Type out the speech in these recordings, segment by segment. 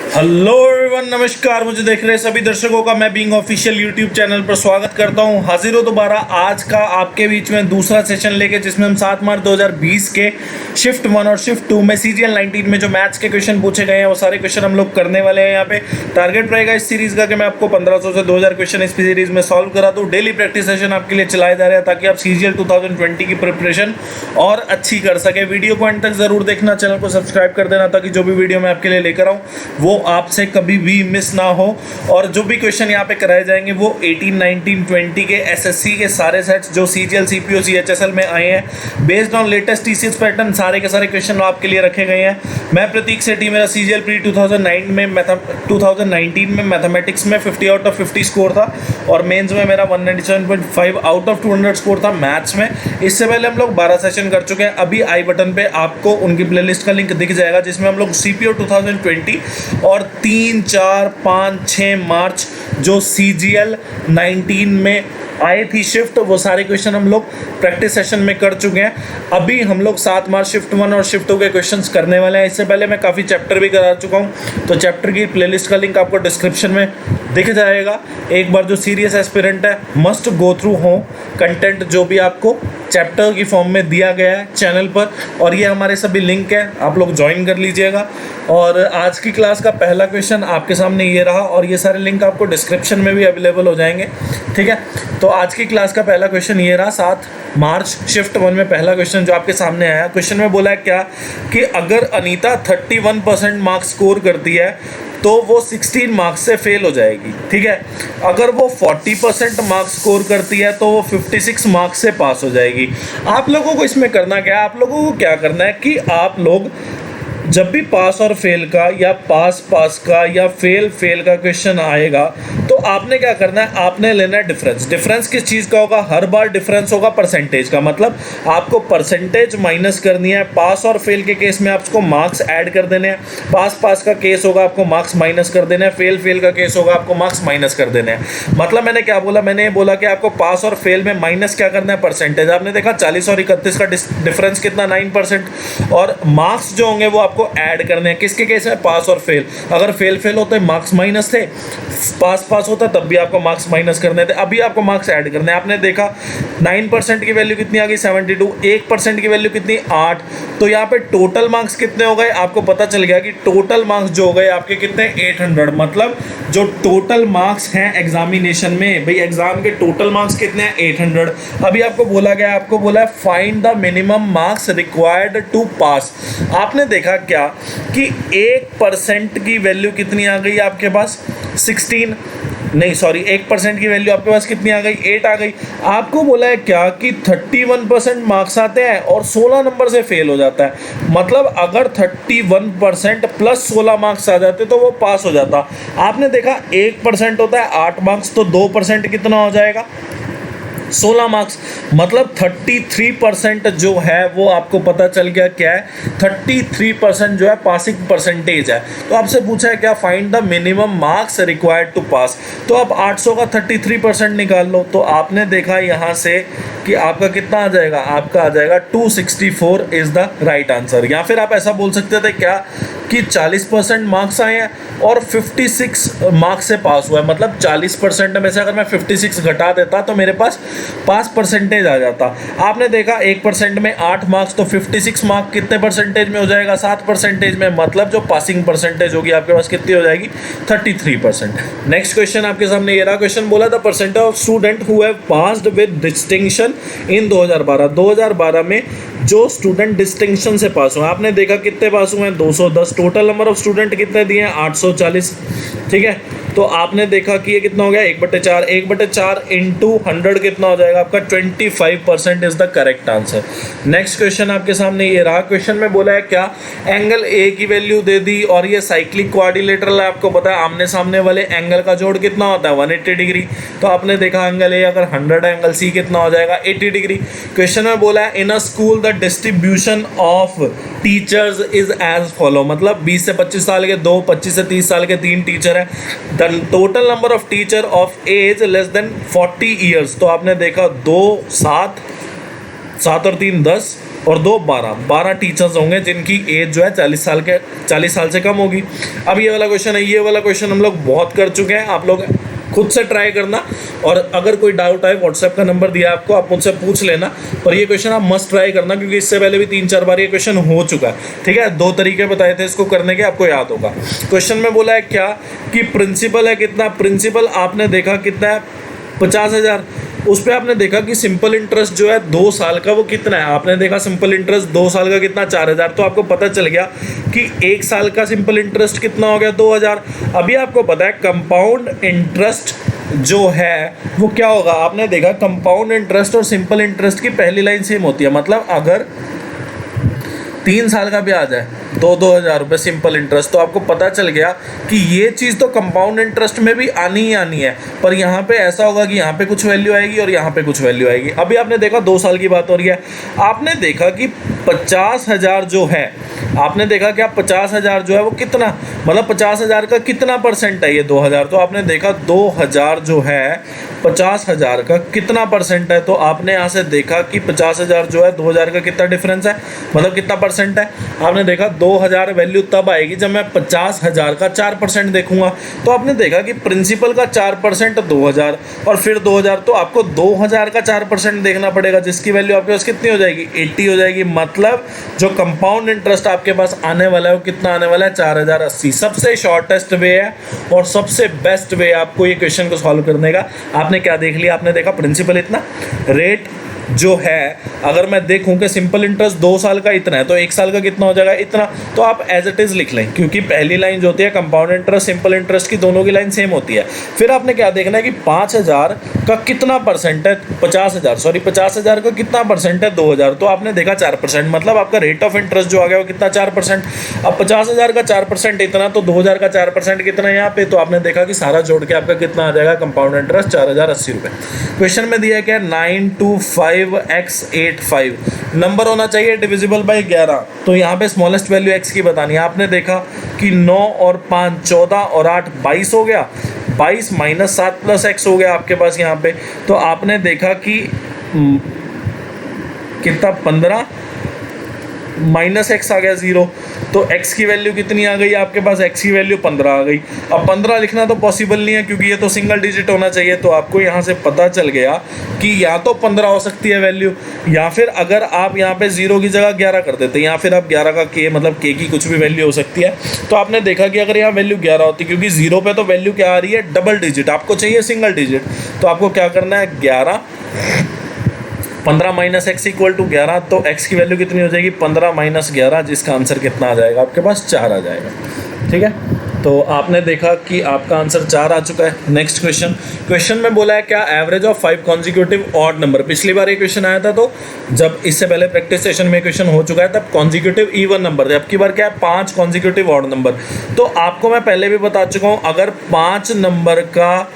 Hello everyone, नमस्कार। मुझे देख रहे सभी दर्शकों का मैं बीइंग ऑफिशियल यूट्यूब चैनल पर स्वागत करता हूं। हाजिर हो दोबारा आज का आपके बीच में दूसरा सेशन लेके, जिसमें हम 7 मार्च 2020 के शिफ्ट 1 और शिफ्ट 2 में CGL 19 में जो मैथ्स के क्वेश्चन पूछे गए हैं वो सारे क्वेश्चन हम लोग करने वाले हैं। यहाँ पे टारगेट रहेगा इस सीरीज का कि मैं आपको 1500 से 2000 क्वेश्चन इस सीरीज में सॉल्व करा दूँ। डेली प्रैक्टिस सेशन आपके लिए चलाए जा रहे हैं ताकि आप CGL 2020 की प्रिपरेशन और अच्छी कर सके। वीडियो को अंत तक जरूर देखना, चैनल को सब्सक्राइब कर देना ताकि जो भी वीडियो मैं आपके लिए लेकर आऊँ वो आपसे कभी भी मिस ना हो। और जो भी क्वेश्चन यहाँ पे कराए जाएंगे वो 18, 19, 20 के SSC के सारे सेट्स जो CGL, CPO, CHSL में आए हैं based on latest TCS pattern, सारे के सारे क्वेश्चन आपके लिए रखे गए हैं। मैं प्रतीक सेठी, मेरा CGL प्री 2019 में मैथमेटिक्स में 50 आउट ऑफ 50 स्कोर था और मेंस में मेरा 197.5 आउट ऑफ 200 स्कोर था मैथ्स में। इससे पहले हम लोग 12 सेशन कर चुके हैं। अभी आई बटन पे आपको उनकी प्लेलिस्ट का लिंक दिख जाएगा जिसमें हम लोग CPO 2020 और 3, 4, 5, 6 मार्च जो CGL 19 में आई थी शिफ्ट, वो सारे क्वेश्चन हम लोग प्रैक्टिस सेशन में कर चुके हैं। अभी हम लोग 7 मार्च शिफ्ट 1 और शिफ्ट 2 के क्वेश्चंस करने वाले हैं। इससे पहले मैं काफ़ी चैप्टर भी करा चुका हूँ, तो चैप्टर की प्लेलिस्ट का लिंक आपको डिस्क्रिप्शन में दिख जाएगा। एक बार जो सीरियस एस्पिरेंट है मस्ट गो थ्रू हो कंटेंट जो भी आपको चैप्टर की फॉर्म में दिया गया है चैनल पर, और ये हमारे सभी लिंक है, आप लोग ज्वाइन कर लीजिएगा। और आज की क्लास का पहला क्वेश्चन आपके सामने ये रहा और ये सारे लिंक आपको डिस्क्रिप्शन में भी अवेलेबल हो जाएंगे, ठीक है। तो आज की क्लास का पहला क्वेश्चन ये रहा। 7 मार्च शिफ्ट 1 में पहला क्वेश्चन जो आपके सामने आया, क्वेश्चन में बोला है क्या कि अगर अनीता 31% मार्क्स स्कोर करती है तो वो 16 मार्क्स से फेल हो जाएगी, ठीक है। अगर वो 40% मार्क्स स्कोर करती है तो वो 56 मार्क्स से पास हो जाएगी। आप लोगों को इसमें करना क्या है, आप लोगों को क्या करना है कि आप लोग जब भी पास और फेल का या पास का या फेल का क्वेश्चन आएगा तो आपने क्या करना है, आपने लेना है डिफरेंस किस चीज़ का होगा, हर बार डिफरेंस होगा परसेंटेज का। मतलब आपको परसेंटेज माइनस करनी है। पास और फेल के केस में आपको मार्क्स ऐड कर देने हैं, पास का केस होगा आपको मार्क्स माइनस कर देने हैं, फेल का केस होगा आपको मार्क्स माइनस कर देने हैं। मतलब मैंने क्या बोला, मैंने ये बोला कि आपको पास और फेल में माइनस क्या करना है, परसेंटेज। आपने देखा 40 और 31 का डिफरेंस कितना, 9%, और मार्क्स जो होंगे वो आपको ऐड करने हैं। किसके केस में, पास और फेल। अगर फेल होते मार्क्स माइनस थे, पास होता तब भी आपको मार्क्स माइनस करने थे, अभी आपको मार्क्स ऐड करने हैं। आपने देखा 9% की वैल्यू कितनी आ गई, 72, 1% की वैल्यू कितनी, 8। तो यहाँ पे टोटल मार्क्स कितने हो गए, आपको पता चल गया कि टोटल मार्क्स जो हो गए आपके कितने, 800। मतलब जो टोटल मार्क्स हैं एग्जामिनेशन में, भाई एग्जाम के टोटल मार्क्स कितने हैं, 800। अभी आपको बोला गया, आपको बोला है find the minimum marks required to pass. आपने देखा क्या कि 1% की वैल्यू कितनी आ गई आपके पास, 16 नहीं सॉरी 1% की वैल्यू आपके पास कितनी आ गई, 8 आ गई। आपको बोला है क्या कि 31% मार्क्स आते हैं और 16 नंबर से फेल हो जाता है। मतलब अगर 31% प्लस 16 मार्क्स आ जाते तो वो पास हो जाता। आपने देखा 1% होता है 8 मार्क्स, तो 2% कितना हो जाएगा, 16 मार्क्स। मतलब 33% जो है वो आपको पता चल गया क्या है, 33% जो है पासिंग परसेंटेज है। तो आपसे पूछा है क्या, find the minimum marks required to pass. तो अब 800 का 33% निकाल लो। तो आपने देखा यहाँ से कि आपका कितना आ जाएगा, आपका आ जाएगा 264 इज द राइट आंसर। या फिर आप ऐसा बोल सकते थे क्या कि 40% मार्क्स आए हैं और 56 मार्क्स से पास हुआ है। मतलब 40% में से अगर मैं 56 घटा देता तो मेरे पास पास परसेंटेज आ जाता। आपने देखा 1% में 8 मार्क्स, तो 56 मार्क्स कितने परसेंटेज में हो जाएगा, 7% में। मतलब जो पासिंग परसेंटेज होगी आपके पास कितनी हो जाएगी, 33%। नेक्स्ट क्वेश्चन आपके सामने ये रहा। क्वेश्चन बोला था percentage of student who have passed with distinction in 2012 में जो स्टूडेंट डिस्टिंक्शन से पास हुए। आपने देखा कितने पास हुए हैं, 210। टोटल नंबर ऑफ स्टूडेंट कितने दिए हैं, 840, ठीक है। तो आपने देखा कि ये कितना हो गया, 1/4, 1/4 इंटू 100 कितना हो जाएगा आपका, 25% is the correct answer. Next question आपके सामने ये रहा। क्वेश्चन में बोला है क्या, एंगल ए की वैल्यू दे दी और ये साइक्लिक क्वाड्रिलेटरल है। आपको पता है आमने सामने वाले एंगल का जोड़ कितना होता है, 180 डिग्री। तो आपने देखा एंगल ए अगर 100 है, एंगल सी कितना हो जाएगा, 80 डिग्री। क्वेश्चन में बोला है in a school the distribution of teachers is as follow. मतलब 20 से 25 साल के 2, 25 से 30 साल के 3 टीचर हैं। The total number of teacher of age less than 40 years. तो आपने देखा 2, 7 और 3 10 और 2 12 12 टीचर्स होंगे जिनकी एज जो है 40 साल से कम होगी। अब ये वाला क्वेश्चन है, ये वाला क्वेश्चन हम लोग बहुत कर चुके हैं, आप लोग खुद से ट्राई करना, और अगर कोई डाउट आए व्हाट्सएप का नंबर दिया आपको, आप मुझसे पूछ लेना। पर ये क्वेश्चन आप मस्ट ट्राई करना, क्योंकि इससे पहले भी 3-4 बार ये क्वेश्चन हो चुका है, ठीक है। 2 तरीके बताए थे इसको करने के, आपको याद होगा। क्वेश्चन में बोला है क्या कि प्रिंसिपल है कितना, प्रिंसिपल आपने देखा कितना है 50,000। उस पर आपने देखा कि सिंपल इंटरेस्ट जो है 2 साल का वो कितना है, आपने देखा सिंपल इंटरेस्ट 2 साल का कितना 4,000, तो आपको पता चल गया कि 1 साल का सिंपल इंटरेस्ट कितना हो गया 2,000। अभी आपको पता है कंपाउंड इंटरेस्ट जो है वो क्या होगा, आपने देखा कंपाउंड इंटरेस्ट और सिंपल इंटरेस्ट की पहली लाइन सेम होती है। मतलब अगर 3 साल का ब्याज है 2,000 रुपये सिंपल इंटरेस्ट, तो आपको पता चल गया कि ये चीज़ तो कंपाउंड इंटरेस्ट में भी आनी ही आनी है, पर यहाँ पे ऐसा होगा कि यहाँ पे कुछ वैल्यू आएगी और यहाँ पे कुछ वैल्यू आएगी। अभी आपने देखा 2 साल की बात हो रही है, आपने देखा कि 50,000 जो है, आपने देखा कि आप 50,000 जो है वो कितना, मतलब 50,000 का कितना परसेंट है ये 2,000, तो आपने देखा 2,000 जो है 50,000 का कितना परसेंट है, तो आपने यहाँ से देखा कि 50,000 जो है 2,000 का कितना डिफरेंस है, मतलब कितना परसेंट है। आपने देखा 2,000 वैल्यू तब आएगी जब मैं 50,000 का 4% देखूंगा, तो आपने देखा कि प्रिंसिपल का 4% 2,000 और फिर 2,000, तो आपको 2,000 का 4% देखना पड़ेगा, जिसकी वैल्यू आपके पास कितनी हो जाएगी 80 हो जाएगी। मतलब जो कंपाउंड इंटरेस्ट आपके पास आने वाला है वो कितना आने वाला है 4,080। सबसे शॉर्टेस्ट वे है और सबसे बेस्ट वे आपको ये क्वेश्चन को सॉल्व करने का। आपने क्या देख लिया, आपने देखा प्रिंसिपल इतना, रेट जो है अगर मैं देखूं कि सिंपल इंटरेस्ट 2 साल का इतना है, तो 1 साल का कितना हो जाएगा इतना, तो आप एज इट इज़ लिख लें, क्योंकि पहली लाइन जो होती है कंपाउंड इंटरेस्ट सिंपल इंटरेस्ट की दोनों की लाइन सेम होती है। फिर आपने क्या देखना है कि 5,000 का कितना परसेंट है, 50,000 का कितना परसेंट है 2,000, तो आपने देखा 4%, मतलब आपका रेट ऑफ इंटरेस्ट जो आ गया वो कितना 4%। अब 50,000 का 4% इतना, तो 2,000 का 4% कितना है यहाँ पे, तो आपने देखा कि सारा जोड़ के आपका कितना आ जाएगा कंपाउंड इंटरेस्ट 4,080 रुपये। क्वेश्चन में दिया है क्या 925x85, नंबर होना चाहिए डिविजिबल बाई 11, तो यहाँ पे स्मॉलेस्ट वैल्यू x की बतानी है। आपने देखा कि 9 और 5 14 और 8 22 हो गया, 22 माइनस 7 प्लस x हो गया आपके पास यहाँ पे, तो आपने देखा कि कितना 15 माइनस एक्स आ गया 0, तो x की वैल्यू कितनी आ गई आपके पास, x की वैल्यू 15 आ गई। अब 15 लिखना तो पॉसिबल नहीं है क्योंकि ये तो सिंगल डिजिट होना चाहिए, तो आपको यहाँ से पता चल गया कि या तो 15 हो सकती है वैल्यू, या फिर अगर आप यहाँ पे 0 की जगह 11 कर देते, या फिर आप 11 का k मतलब k की कुछ भी वैल्यू हो सकती है। तो आपने देखा कि अगर यहाँ वैल्यू 11 होती, क्योंकि 0 पे तो वैल्यू क्या आ रही है डबल डिजिट, आपको चाहिए सिंगल डिजिट, तो आपको क्या करना है 15 माइनस एक्स इक्वल टू 11, तो x की वैल्यू कितनी हो जाएगी 15 माइनस 11, जिसका आंसर कितना आ जाएगा आपके पास 4 आ जाएगा। ठीक है, तो आपने देखा कि आपका आंसर 4 आ चुका है। नेक्स्ट क्वेश्चन में बोला है क्या average of 5 consecutive odd number. पिछली बार ये क्वेश्चन आया था, तो जब इससे पहले प्रैक्टिस सेशन में क्वेश्चन हो चुका है तब कॉन्जिक्यूटिव इवन नंबर थे, अब की बार क्या है 5 कॉन्जिक्यूटिव ऑड नंबर। तो आपको मैं पहले भी बता चुका हूँ, अगर 5 नंबर का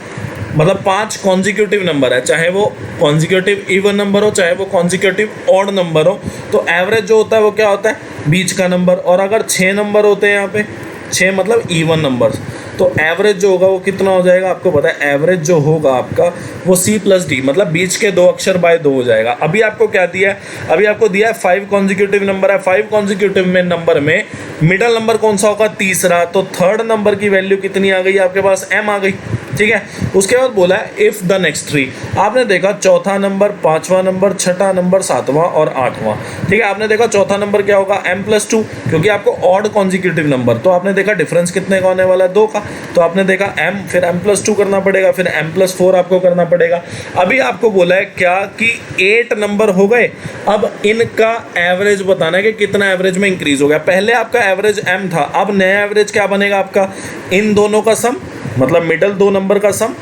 मतलब 5 कॉन्जिक्यूटिव नंबर है, चाहे वो कॉन्जिक्यूटिव इवन नंबर हो चाहे वो कॉन्जिक्यूटिव ऑड नंबर हो, तो एवरेज जो होता है वो क्या होता है बीच का नंबर। और अगर 6 नंबर होते हैं यहाँ पे, 6 मतलब इवन नंबर्स, तो एवरेज जो होगा वो कितना हो जाएगा आपको पता है, एवरेज जो होगा आपका वो C प्लस D, मतलब बीच के 2 अक्षर बाय 2 हो जाएगा। अभी आपको क्या दिया है, अभी आपको दिया है 5 कॉन्जिक्यूटिव नंबर है, 5 कॉन्जिक्यूटिव में नंबर में मिडल नंबर कौन सा होगा तीसरा, तो थर्ड नंबर की वैल्यू कितनी आ गई आपके पास M आ गई। ठीक है, उसके बाद बोला है इफ द नेक्स्ट 3, आपने देखा चौथा नंबर, 5वां नंबर, 6ठा नंबर, 7वां और 8वां। ठीक है, आपने देखा चौथा नंबर क्या होगा M+2, क्योंकि आपको ऑड कॉन्जिक्यूटिव नंबर, तो आपने देखा डिफरेंस कितने का होने वाला है 2 का, तो आपने देखा M, फिर M+2 करना पड़ेगा, फिर M+4 आपको करना पड़ेगा। अभी आपको बोला है क्या कि 8 नंबर हो गए, अब इनका एवरेज बताना है कि कितना एवरेज में इंक्रीज हो गया। पहले आपका एवरेज M था, अब नया एवरेज क्या बनेगा आपका, इन दोनों का सम, मतलब मिडल 2 नंबर का सम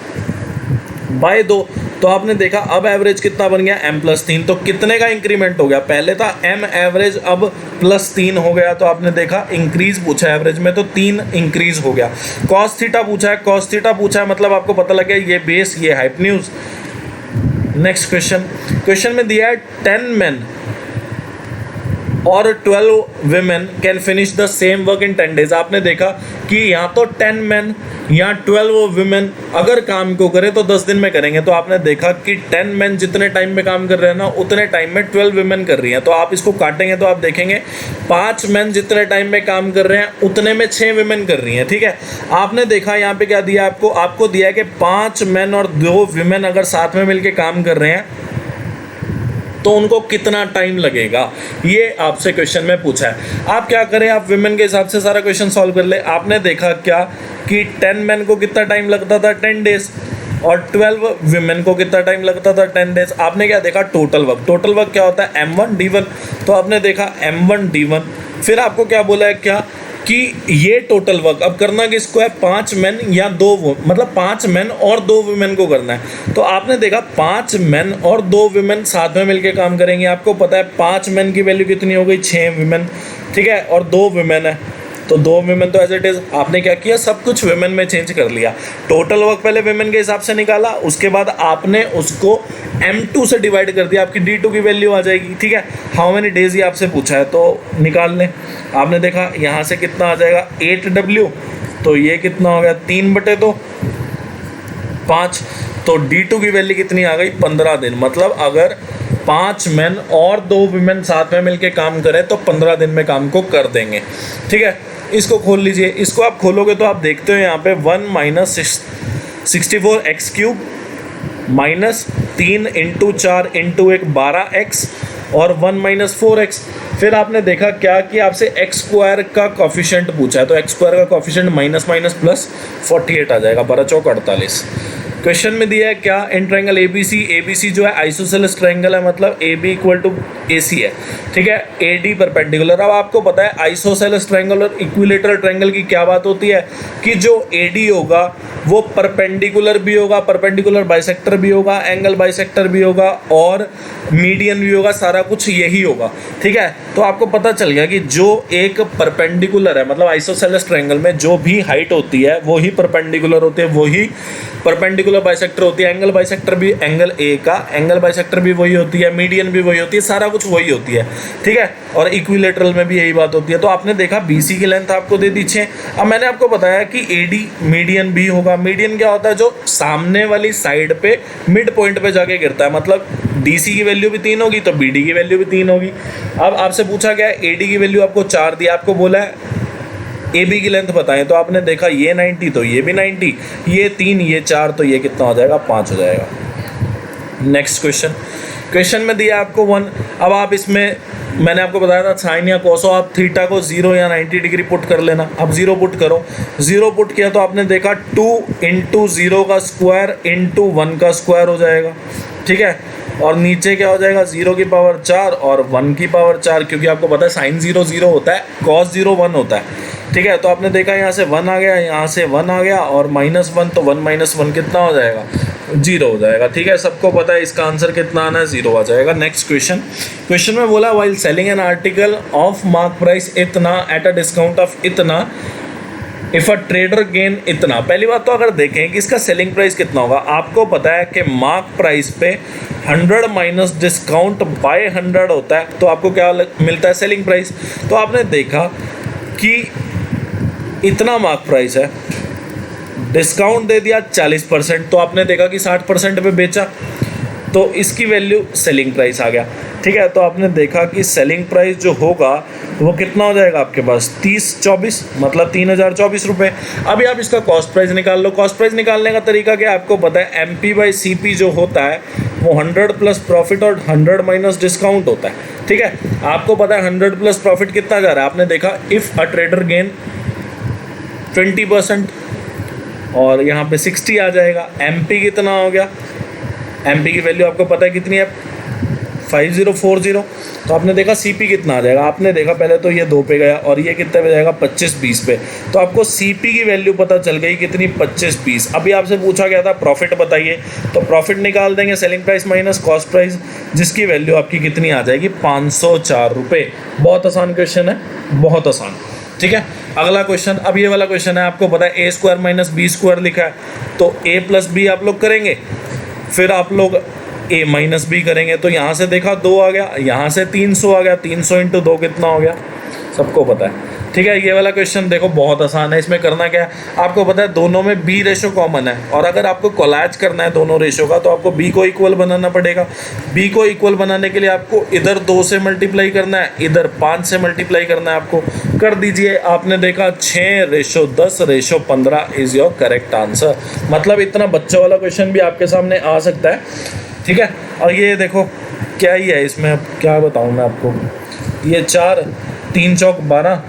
बाय 2, तो आपने देखा अब एवरेज कितना बन गया M+3, तो कितने का इंक्रीमेंट हो गया, पहले था M एवरेज अब +3 हो गया, तो आपने देखा इंक्रीज पूछा है एवरेज में, तो 3 इंक्रीज हो गया। cos थीटा पूछा है, cos थीटा पूछा है, मतलब आपको पता लग गया ये बेस ये हाइपोटेन्यूज। नेक्स्ट क्वेश्चन में दिया है 10 men और 12 women can finish the same work in 10 days। आपने देखा कि यहाँ तो 10 men या 12 women अगर काम को करें तो 10 दिन में करेंगे। तो आपने देखा कि 10 men जितने टाइम में काम कर रहे हैं ना, उतने टाइम में 12 women कर रही हैं। तो आप इसको काटेंगे तो आप देखेंगे 5 men जितने टाइम में काम कर रहे हैं उतने में 6 women कर रही हैं। ठीक है, आपने देखा यहाँ पे क्या दिया आपको दिया है कि 5 men और 2 women अगर साथ में मिलके काम कर रहे हैं तो उनको कितना टाइम लगेगा, ये आपसे क्वेश्चन में पूछा है। आप क्या करें, आप विमेन के हिसाब से सारा क्वेश्चन सॉल्व कर ले। आपने देखा क्या कि 10 men को कितना टाइम लगता था 10 days, और 12 विमेन को कितना टाइम लगता था 10 days। आपने क्या देखा, टोटल वर्क क्या होता है M1D1। तो आपने देखा M1D1। फिर आपको क्या बोला है क्या कि ये टोटल वर्क अब करना किसको है, 5 men या 2 मतलब 5 men और 2 women को करना है। तो आपने देखा 5 men और 2 women साथ में मिलके काम करेंगे। आपको पता है 5 men की वैल्यू कितनी हो गई, 6 women। ठीक है, और 2 women है तो 2 women तो एज इट इज। आपने क्या किया, सब कुछ women में चेंज कर लिया। टोटल वर्क पहले women के हिसाब से निकाला, उसके बाद आपने उसको M2 से डिवाइड कर दिया, आपकी D2 की वैल्यू आ जाएगी। ठीक है, हाउ मेनी डेज ये आपसे पूछा है तो निकाल लें। आपने देखा यहाँ से कितना आ जाएगा 8W, तो ये कितना हो गया 3/2 5। तो D2 की वैल्यू कितनी आ गई 15 दिन। मतलब अगर 5 men और 2 women साथ में मिलके काम करें तो 15 दिन में काम को कर देंगे। ठीक है, इसको खोल लीजिए। इसको आप खोलोगे तो आप देखते हो यहाँ पे 1 - 64x³ माइनस 3 × 4 × 1 12x और 1 - 4x। फिर आपने देखा क्या कि आपसे x² का कोफिशिएंट पूछा है, तो x² का कोफिशिएंट माइनस प्लस 48 आ जाएगा, 12 चौक 48। क्वेश्चन में दिया है क्या, इन ट्रायंगल ABC जो है आइसोसेलेस ट्रायंगल है, मतलब AB = AC है। ठीक है, AD परपेंडिकुलर। अब आपको पता है आइसोसेलेस ट्रायंगल और इक्विलेटरल ट्रायंगल की क्या बात होती है कि जो AD होगा वो परपेंडिकुलर भी होगा, परपेंडिकुलर बाइसेक्टर भी होगा, एंगल बाइसेक्टर भी होगा और मीडियन भी होगा, सारा कुछ यही होगा। ठीक है, तो आपको पता चल गया कि जो एक परपेंडिकुलर है, मतलब आइसोसेलेस ट्रायंगल में जो भी हाइट होती है वो ही परपेंडिकुलर होती है, वही परपेंडिकुलर बाइसेक्टर होती है। एंगल बाइसेक्टर भी एंगल A का एंगल बाइसेक्टर भी वही होती है, मीडियन भी वही होती है, सारा कुछ वही होती है। ठीक है, और इक्विलेटरल में भी यही बात होती है। तो आपने देखा BC की लेंथ आपको दे दी 6। अब मैंने आपको बताया कि AD मीडियन भी होगा। मीडियन क्या होता है, जो सामने वाली साइड पे मिड पॉइंट पे जाके गिरता है, मतलब DC की वैल्यू भी 3 होगी तो BD की वैल्यू भी 3 होगी। अब आपसे पूछा गया है AD की वैल्यू आपको 4 दिया, आपको बोला है AB की लेंथ बताएं, तो आपने देखा ये 90 तो ये भी 90, ये 3 ये 4 तो ये कितना हो जाएगा 5 हो जाएगा। नेक्स्ट क्वेश्चन में दिया आपको 1। अब आप इसमें मैंने आपको बताया था साइन या कोस, आप थीटा को 0 या 90 डिग्री पुट कर लेना। अब 0 पुट करो, 0 पुट किया तो आपने देखा 2 × 0 का स्क्वायर × 1 का स्क्वायर हो जाएगा। ठीक है, और नीचे क्या हो जाएगा 0 की पावर 4 और 1 की पावर 4, क्योंकि आपको पता है साइन 0 0 होता है, कॉस 0 1 होता है। ठीक है, तो आपने देखा यहाँ से 1 आ गया, यहाँ से 1 आ गया और -1, तो 1 - 1 कितना हो जाएगा 0 हो जाएगा। ठीक है, सबको पता है इसका आंसर कितना आना है 0 आ जाएगा। नेक्स्ट क्वेश्चन में बोला while selling an article of mark price इतना एट अ डिस्काउंट ऑफ इतना इफ़ अ ट्रेडर गेन इतना। पहली बात तो अगर देखें कि इसका सेलिंग प्राइस कितना होगा, आपको पता है कि मार्क प्राइस पे 100 माइनस डिस्काउंट बाय 100 होता है, तो आपको क्या मिलता है सेलिंग प्राइस। तो आपने देखा कि इतना मार्क प्राइस है, डिस्काउंट दे दिया 40%, तो आपने देखा कि 60% पे बेचा, तो इसकी वैल्यू सेलिंग प्राइस आ गया। ठीक है, तो आपने देखा कि सेलिंग प्राइस जो होगा वो कितना हो जाएगा आपके पास 30/24, मतलब 3024 रुपये। अभी आप इसका कॉस्ट प्राइस निकाल लो। कॉस्ट प्राइस निकालने का तरीका क्या है, आपको पता है MP/CP जो होता है वो 100 प्लस प्रॉफिट और 100 माइनस डिस्काउंट होता है। ठीक है, आपको पता है 100 प्लस प्रॉफिट कितना जा रहा है, आपने देखा इफ़ अ ट्रेडर गेन 20% और यहाँ पे 60 आ जाएगा। MP कितना हो गया, MP की वैल्यू आपको पता है कितनी है 5040, तो आपने देखा CP कितना आ जाएगा। आपने देखा पहले तो ये 2 पे गया और ये कितने पे जाएगा 25-20 पे, तो आपको CP की वैल्यू पता चल गई कितनी 25-20। अभी आपसे पूछा गया था प्रॉफिट बताइए, तो प्रॉफिट निकाल देंगे selling price minus cost price, जिसकी वैल्यू आपकी कितनी आ जाएगी 504 रुपये। बहुत आसान क्वेश्चन है, बहुत आसान। ठीक है, अगला क्वेश्चन, अब ये वाला क्वेश्चन है, आपको पता है A² - B² लिखा है, तो A + B आप लोग करेंगे, फिर आप लोग ए माइनस बी करेंगे तो यहाँ से देखा 2 आ गया, यहाँ से 300 आ गया, 300 इंटू 2 कितना हो गया, सबको पता है। ठीक है, ये वाला क्वेश्चन देखो बहुत आसान है। इसमें करना क्या है, आपको पता है दोनों में बी रेशो कॉमन है, और अगर आपको कोलैज करना है दोनों रेशो का तो आपको बी को इक्वल बनाना पड़ेगा। बी को इक्वल बनाने के लिए आपको इधर 2 से मल्टीप्लाई करना है, इधर 5 से मल्टीप्लाई करना है, आपको कर दीजिए। आपने देखा 6:10:15 इज योर करेक्ट आंसर। मतलब इतना बच्चा वाला क्वेश्चन भी आपके सामने आ सकता है। ठीक है, और ये देखो क्या ही है इसमें, अब क्या बताऊँ मैं आपको। ये 4, 3 चौक 12,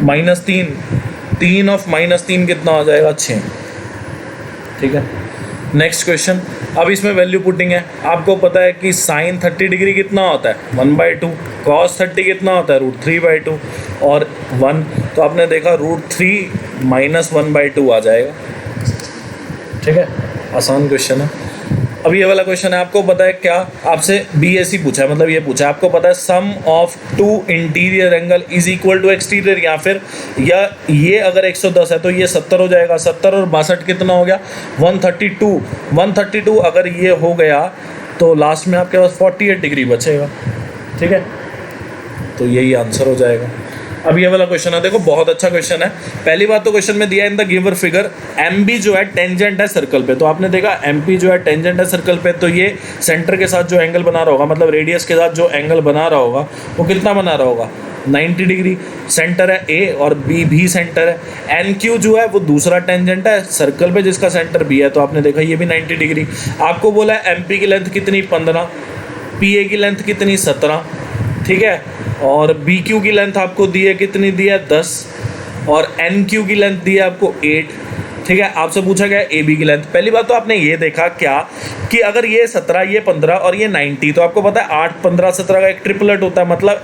-3, 3 ऑफ -3 कितना हो जाएगा, 6। ठीक है, नेक्स्ट क्वेश्चन। अब इसमें वैल्यू पुटिंग है। आपको पता है कि साइन 30 डिग्री कितना होता है, 1/2। कॉस 30 कितना होता है, √3/2 और 1। तो आपने देखा √3 - 1/2 आ जाएगा। ठीक है, आसान क्वेश्चन है। अब ये वाला क्वेश्चन है, आपको पता है क्या, आपसे BSc पूछा है, मतलब ये पूछा है, आपको पता है sum of 2 interior angle is equal to exterior, या फिर या ये अगर 110 है तो ये 70 हो जाएगा। 70 और 62 कितना हो गया, 132। 132 अगर ये हो गया तो लास्ट में आपके पास 48 डिग्री बचेगा। ठीक है, तो यही आंसर हो जाएगा। अब ये वाला क्वेश्चन है, देखो बहुत अच्छा क्वेश्चन है। पहली बात तो क्वेश्चन में दिया in the given figure MB जो है टेंजेंट है सर्कल पे। तो आपने देखा MP जो है टेंजेंट है सर्कल पे, तो ये सेंटर के साथ जो एंगल बना रहा होगा, मतलब रेडियस के साथ जो एंगल बना रहा होगा वो कितना बना रहा होगा, 90 डिग्री। सेंटर है A और B भी सेंटर है। NQ जो है वो दूसरा टेंजेंट है सर्कल पे जिसका सेंटर B है, तो आपने देखा ये भी 90 डिग्री। आपको बोला है MP की लेंथ कितनी, 15, PA की लेंथ कितनी, 17। ठीक है, और BQ की लेंथ आपको दी है कितनी, दी है 10, और NQ की लेंथ दी है आपको 8। ठीक है, आपसे पूछा गया AB की लेंथ। पहली बात तो आपने ये देखा क्या कि अगर ये 17, ये 15 और ये 90, तो आपको पता है 8, 15, 17 का एक ट्रिपलेट होता है। मतलब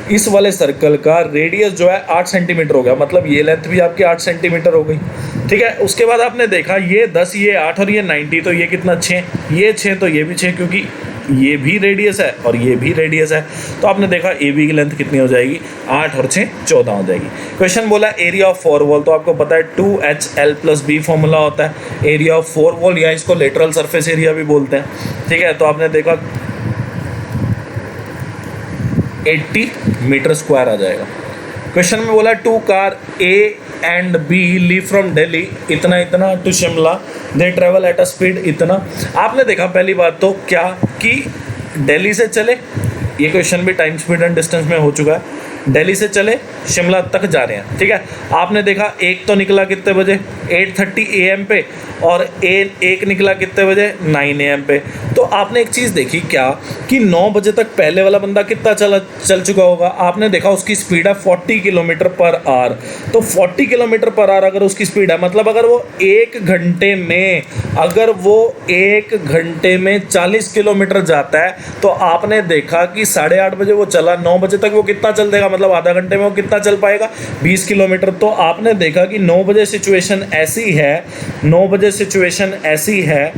इस वाले सर्कल का रेडियस जो है 8 सेंटीमीटर हो गया, मतलब ये लेंथ भी आपकी 8 सेंटीमीटर हो गई। ठीक है, उसके बाद आपने देखा ये 10, ये 8 और ये 90, तो ये कितना, 6, ये 6 तो ये भी 6, क्योंकि ये भी रेडियस है और ये भी रेडियस है। तो आपने देखा AB की लेंथ कितनी हो जाएगी, 8 और 6 14 हो जाएगी। क्वेश्चन बोला एरिया ऑफ 4 वॉल, तो आपको पता है 2HL+B फॉर्मूला होता है एरिया ऑफ 4 वॉल, या इसको लेटरल सरफेस एरिया भी बोलते हैं। ठीक है, तो आपने देखा 80 मीटर स्क्वायर आ जाएगा। क्वेश्चन में बोला 2 car A and B leave from Delhi इतना to Shimla, they travel at a speed इतना। आपने देखा पहली बात तो क्या कि दिल्ली से चले, ये क्वेश्चन भी टाइम स्पीड एंड डिस्टेंस में हो चुका है, दिल्ली से चले शिमला तक जा रहे हैं। ठीक है, आपने देखा एक तो निकला कितने बजे, 8:30 AM पे, और एक निकला कितने बजे, 9 AM पे। तो आपने एक चीज़ देखी क्या कि 9 बजे तक पहले वाला बंदा कितना चल चुका होगा। आपने देखा उसकी स्पीड है 40 किलोमीटर पर आवर। तो 40 किलोमीटर पर आवर अगर उसकी स्पीड है, मतलब अगर वो एक घंटे में 40 किलोमीटर जाता है, तो आपने देखा कि 8:30 बजे वो चला, 9 बजे तक वो कितना चल देगा, मतलब आधा घंटे में वो कितना चल पाएगा, 20 किलोमीटर। तो आपने देखा कि 9 बजे सिचुएशन ऐसी है, 9 बजे सिचुएशन ऐसी है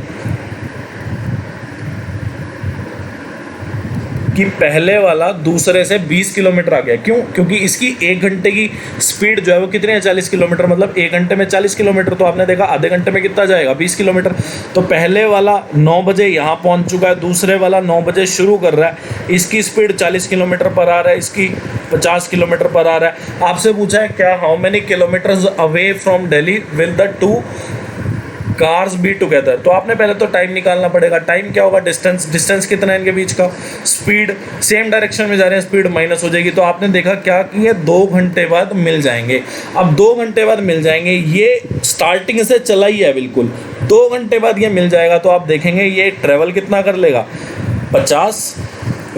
कि पहले वाला दूसरे से 20 किलोमीटर आ गया। क्यों? क्योंकि इसकी एक घंटे की स्पीड जो है वो कितनी है, 40 किलोमीटर, मतलब एक घंटे में 40 किलोमीटर। तो आपने देखा आधे घंटे में कितना जाएगा, 20 किलोमीटर। तो पहले वाला 9 बजे यहाँ पहुँच चुका है, दूसरे वाला 9 बजे शुरू कर रहा है, इसकी स्पीड 40 किलोमीटर पर आ रहा है, इसकी 50 किलोमीटर पर आ रहा है। आपसे पूछा है क्या, how many kilometres away from Delhi will the 2 cars be together. तो आपने पहले तो टाइम निकालना पड़ेगा। टाइम क्या होगा, डिस्टेंस कितना है इनके बीच का, स्पीड सेम डायरेक्शन में जा रहे हैं, स्पीड माइनस हो जाएगी। तो आपने देखा क्या कि ये 2 घंटे बाद मिल जाएंगे। अब 2 घंटे बाद मिल जाएंगे, ये स्टार्टिंग से चला ही है बिल्कुल, 2 घंटे बाद ये मिल जाएगा। तो आप देखेंगे ये ट्रेवल कितना कर लेगा, 50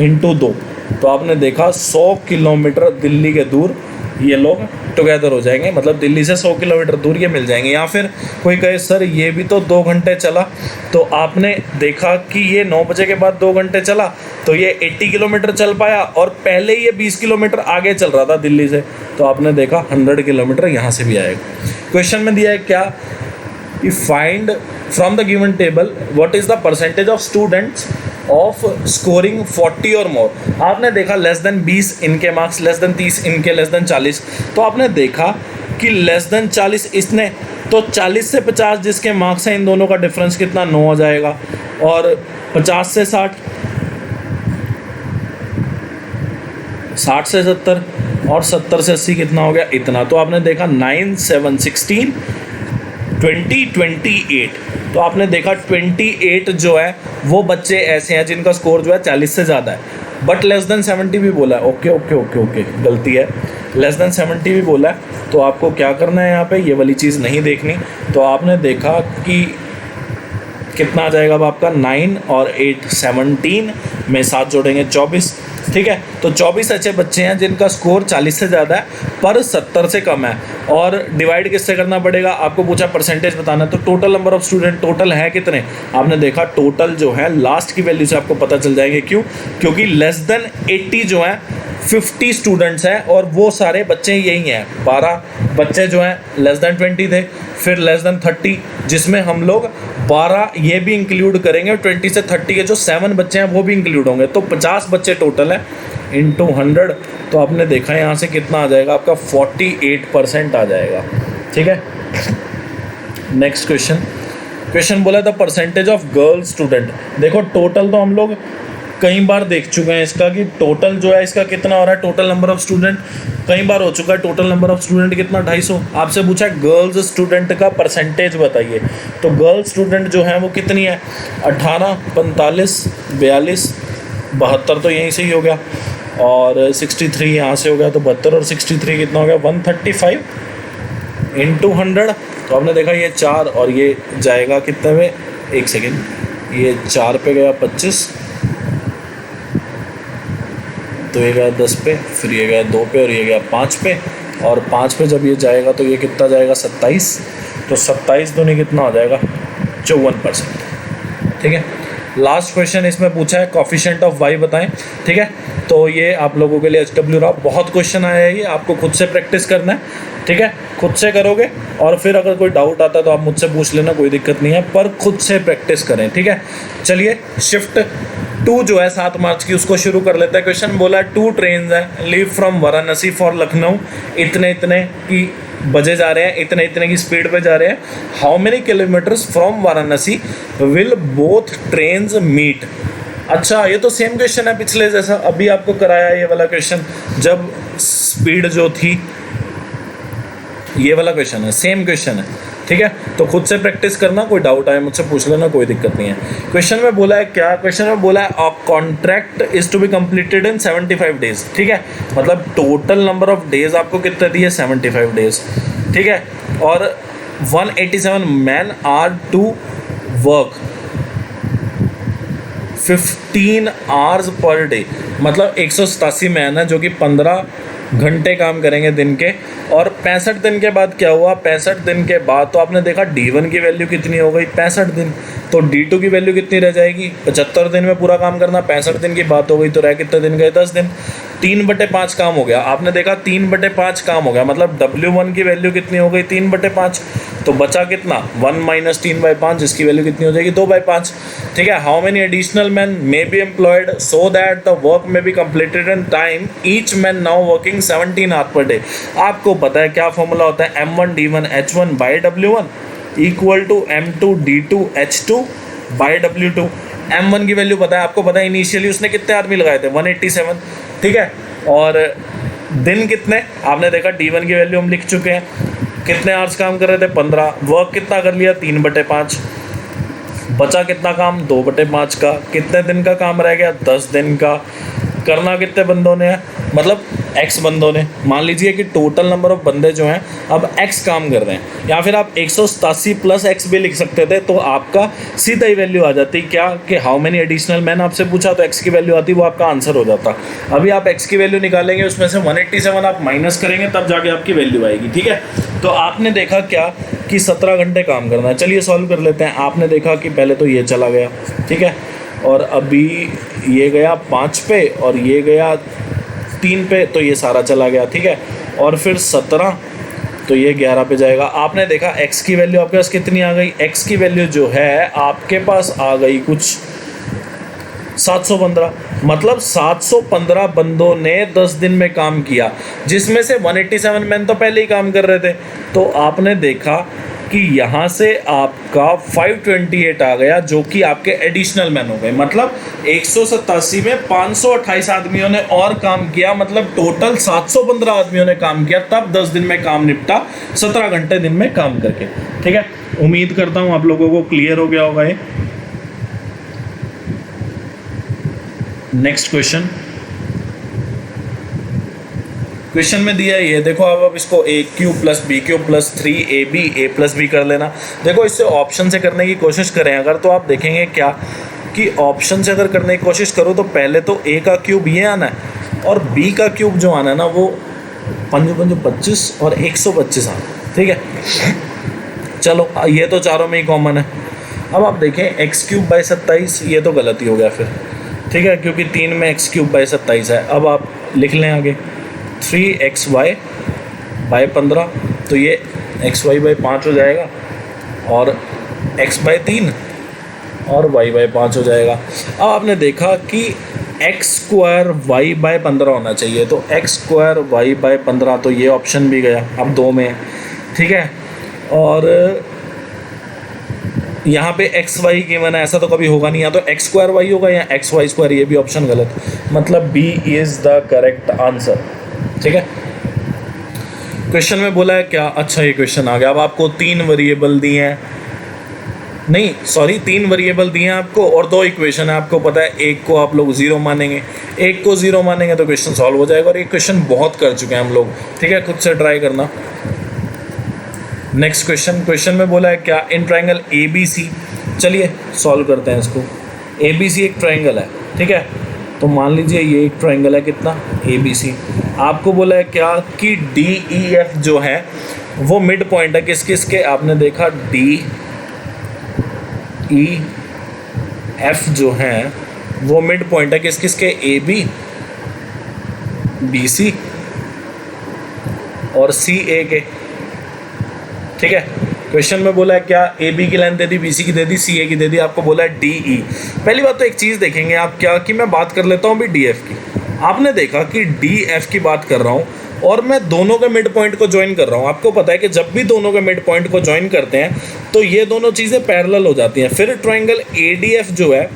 × 2। तो आपने देखा 100 किलोमीटर दिल्ली के दूर ये लोग टुगेदर हो जाएंगे, मतलब दिल्ली से 100 किलोमीटर दूर ये मिल जाएंगे। या फिर कोई कहे सर ये भी तो 2 घंटे चला, तो आपने देखा कि ये 9 बजे के बाद 2 घंटे चला, तो ये 80 किलोमीटर चल पाया, और पहले ये 20 किलोमीटर आगे चल रहा था दिल्ली से। तो आपने देखा 100 किलोमीटर यहाँ से भी आएगा। क्वेश्चन में दिया है क्या, find from the given table what is the percentage of students of scoring 40 और मोर। आपने देखा लेस देन 20 इनके मार्क्स, लेस देन 30 इनके, लेस देन 40। तो आपने देखा कि लेस देन 40 इसने, तो 40 से 50 जिसके मार्क्स हैं इन दोनों का डिफरेंस कितना, 9 हो जाएगा। और 50 से 60, 60 से 70 और 70 से 80 कितना हो गया, इतना। तो आपने देखा 9 7 16 20 28। तो आपने देखा 28 जो है वो बच्चे ऐसे हैं जिनका स्कोर जो है 40 से ज़्यादा है, बट लेस देन 70 भी बोला है। ओके ओके ओके ओके, गलती है, लेस देन 70 भी बोला है। तो आपको क्या करना है यहाँ पे, ये वाली चीज़ नहीं देखनी। तो आपने देखा कि कितना आ जाएगा अब आपका 9 और 8 17 में 7 जोड़ेंगे 24, ठीक है। तो 24 ऐसे बच्चे हैं जिनका स्कोर 40 से ज़्यादा है पर 70 से कम है। और डिवाइड किससे करना पड़ेगा, आपको पूछा परसेंटेज बताना, तो total number of student total है कितने, आपने देखा टोटल जो है लास्ट की वैल्यू से आपको पता चल जाएंगे। क्यों, क्योंकि लेस देन 80 जो है 50 स्टूडेंट्स हैं और वो सारे बच्चे यही हैं। 12 बच्चे जो हैं लेस देन 20 थे, फिर लेस देन 30 जिसमें हम लोग 12 ये भी इंक्लूड करेंगे, और 20 से 30 के जो 7 बच्चे हैं वो भी इंक्लूड होंगे। तो 50 बच्चे टोटल है इंटू 100। तो आपने देखा यहाँ से कितना आ जाएगा आपका 48% आ जाएगा, ठीक है। नेक्स्ट क्वेश्चन बोला था परसेंटेज ऑफ गर्ल स्टूडेंट। देखो टोटल तो हम लोग कई बार देख चुके हैं इसका कि टोटल जो है इसका कितना हो रहा है, टोटल नंबर ऑफ स्टूडेंट कई बार हो चुका है। टोटल नंबर ऑफ स्टूडेंट कितना, 250। आपसे पूछा है गर्ल्स स्टूडेंट का परसेंटेज बताइए। तो गर्ल स्टूडेंट जो है वो कितनी है, 18 45 42 72, तो यहीं से ही हो गया। और 63 यहाँ से हो गया, तो 72 और 63 कितना हो गया, 135 इंटू 100। तो आपने देखा ये 4 और ये जाएगा कितने में, एक सेकेंड, ये 4 पे गया 25, तो ये गया 10 पे, फिर ये गया 2 पे और ये गया 5 पे, और 5 पे जब ये जाएगा तो ये कितना जाएगा 27। तो 27 दूनी कितना हो जाएगा 54%, ठीक है। लास्ट क्वेश्चन इसमें पूछा है कोफिशिएंट ऑफ वाई बताएं, ठीक है। तो ये आप लोगों के लिए HW रहा, बहुत क्वेश्चन आया है, ये आपको खुद से प्रैक्टिस करना है, ठीक है। खुद से करोगे और फिर अगर कोई डाउट आता है तो आप मुझसे पूछ लेना, कोई दिक्कत नहीं है, पर खुद से प्रैक्टिस करें, ठीक है। चलिए शिफ्ट 2 जो है 7 मार्च की उसको शुरू कर लेते हैं। क्वेश्चन बोला है 2 ट्रेन हैं leave from Varanasi for Lucknow, इतने इतने की बजे जा रहे हैं, इतने इतने की स्पीड पे जा रहे हैं। How many kilometres from Varanasi will both trains meet. अच्छा, ये तो सेम क्वेश्चन है पिछले जैसा, अभी आपको कराया ये वाला क्वेश्चन, जब स्पीड जो थी, ये वाला क्वेश्चन है, सेम क्वेश्चन है, ठीक है। तो खुद से प्रैक्टिस करना, कोई डाउट आए मुझसे पूछ लेना, कोई दिक्कत नहीं है। क्वेश्चन में बोला है क्या, क्वेश्चन में बोला है a contract is to be completed in 75 days, ठीक है। मतलब टोटल नंबर ऑफ डेज आपको कितने दिए, 75 डेज, ठीक है। और 187 man are to work 15 hours per day, मतलब 187 मैन है जो कि 15 घंटे काम करेंगे दिन के। और 65 दिन के बाद क्या हुआ, 65 दिन के बाद तो आपने देखा D1 की वैल्यू कितनी हो गई, 65 दिन। तो D2 की वैल्यू कितनी रह जाएगी, 75 दिन में पूरा काम करना, 65 दिन की बात हो गई, तो रह कितने दिन गए, 10 दिन। 3/5 काम हो गया, आपने देखा 3/5 काम हो गया, मतलब W1 की वैल्यू कितनी हो गई, 3/5। तो बचा कितना, 1 - 3/5, जिसकी वैल्यू कितनी हो जाएगी, 2/5, ठीक है। How many additional man may be employed so that the work may be completed in time, each man now working 17 hour per day. आपको पता है क्या फॉर्मूला होता है, M1 D1 H1 by W1 equal to M2 D2 H2 by W2। M1 की value पता है, आपको पता है इनिशियली उसने कितने आदमी लगाए थे, 187, ठीक है। और दिन कितने, आपने देखा D1 की वैल्यू हम लिख चुके हैं, कितने आवर्स काम कर रहे थे, 15। वर्क कितना कर लिया, 3/5। बचा कितना काम, 2/5 का। कितने दिन का काम रह गया, 10 दिन का। करना कितने बंदों ने है, मतलब X बंदों ने। मान लीजिए कि टोटल नंबर ऑफ बंदे जो हैं अब X काम कर रहे हैं, या फिर आप 187 + X भी लिख सकते थे, तो आपका सीधा ही वैल्यू आ जाती क्या कि हाउ मेनी एडिशनल मैन आपसे पूछा तो X की वैल्यू आती, वो आपका आंसर हो जाता। अभी आप X की वैल्यू निकालेंगे, उसमें से 187 आप माइनस करेंगे, तब जाके आपकी वैल्यू आएगी, ठीक है। तो आपने देखा क्या कि 17 घंटे काम करना है। चलिए सॉल्व कर लेते हैं। आपने देखा कि पहले तो ये चला गया, ठीक है, और अभी ये गया 5 पे और ये गया 3 पे, तो ये सारा चला गया, ठीक है। और फिर 17, तो ये 11 पे जाएगा। आपने देखा X की वैल्यू आपके पास कितनी आ गई, X की वैल्यू जो है आपके पास आ गई कुछ 715, मतलब 715 बंदों ने 10 दिन में काम किया, जिसमें से 187 मैन तो पहले ही काम कर रहे थे। तो आपने देखा कि यहाँ से आपका 528 आ गया, जो कि आपके एडिशनल मैन हो गए। मतलब 187 में 528 आदमियों ने और काम किया, मतलब टोटल 715 आदमियों ने काम किया, तब 10 दिन में काम निपटा, 17 घंटे दिन में काम करके। ठीक है, उम्मीद करता हूँ आप लोगों को क्लियर हो गया होगा ये। नेक्स्ट क्वेश्चन में दिया है ये, देखो अब इसको a cube plus b cube plus 3ab a plus b कर लेना। देखो इससे ऑप्शन से करने की कोशिश करें अगर, तो आप देखेंगे क्या कि ऑप्शन से अगर करने की कोशिश करो तो पहले तो a का क्यूब ये आना है और b का क्यूब जो आना है ना वो 5 5 25 और 125 आना। ठीक है, चलो ये तो चारों में ही कॉमन है। अब आप देखें x क्यूब बाई 27, ये तो गलती हो गया फिर। ठीक है, क्योंकि 3 में x क्यूब बाई 27 है। अब आप लिख लें आगे 3xy बाई 15, तो ये xy बाई 5 हो जाएगा और x बाई 3 और y बाई 5 हो जाएगा। अब आपने देखा कि x स्क्वायर y बाई 15 होना चाहिए, तो x स्क्वायर y बाई 15, तो ये ऑप्शन भी गया, अब 2 में है। ठीक है, और यहाँ पे एक्स वाई गिवन है, ऐसा तो कभी होगा नहीं, या तो एक्स स्क्वायर वाई होगा या एक्स वाई स्क्वायर, ये भी ऑप्शन गलत, मतलब B is the correct answer. ठीक है, क्वेश्चन में बोला है क्या, अच्छा ये क्वेश्चन आ गया। अब आपको 3 वेरिएबल दिए हैं, नहीं सॉरी 3 वेरिएबल दिए हैं आपको और 2 इक्वेशन है। आपको पता है एक को आप लोग 0 मानेंगे, एक को 0 मानेंगे तो क्वेश्चन सॉल्व हो जाएगा। और ये क्वेश्चन बहुत कर चुके हैं हम लोग। ठीक है, खुद से ट्राई करना। नेक्स्ट क्वेश्चन में बोला है क्या, in triangle A B C, चलिए सॉल्व करते हैं इसको। ए बी सी एक ट्राइंगल है, ठीक है, तो मान लीजिए ये एक ट्राइंगल है, कितना, ए बी सी। आपको बोला है क्या कि डी ई एफ जो है वो मिड पॉइंट है किस किस के, आपने देखा डी ई एफ जो है वो मिड पॉइंट है किस किस के, ए बी, बी सी और सी ए के। ठीक है, क्वेश्चन में बोला है क्या, ए बी की लेंथ दे दी, बी सी की दे दी, सी ए की दे दी, आपको बोला है डी ई। पहली बात तो एक चीज़ देखेंगे आप क्या, कि मैं बात कर लेता हूँ अभी डी एफ की। आपने देखा कि डी एफ की बात कर रहा हूँ और मैं दोनों के मिड पॉइंट को ज्वाइन कर रहा हूँ। आपको पता है कि जब भी दोनों के मिड पॉइंट को ज्वाइन करते हैं तो ये दोनों चीज़ें पैरेलल हो जाती हैं। फिर ट्राइंगल ए डी एफ जो है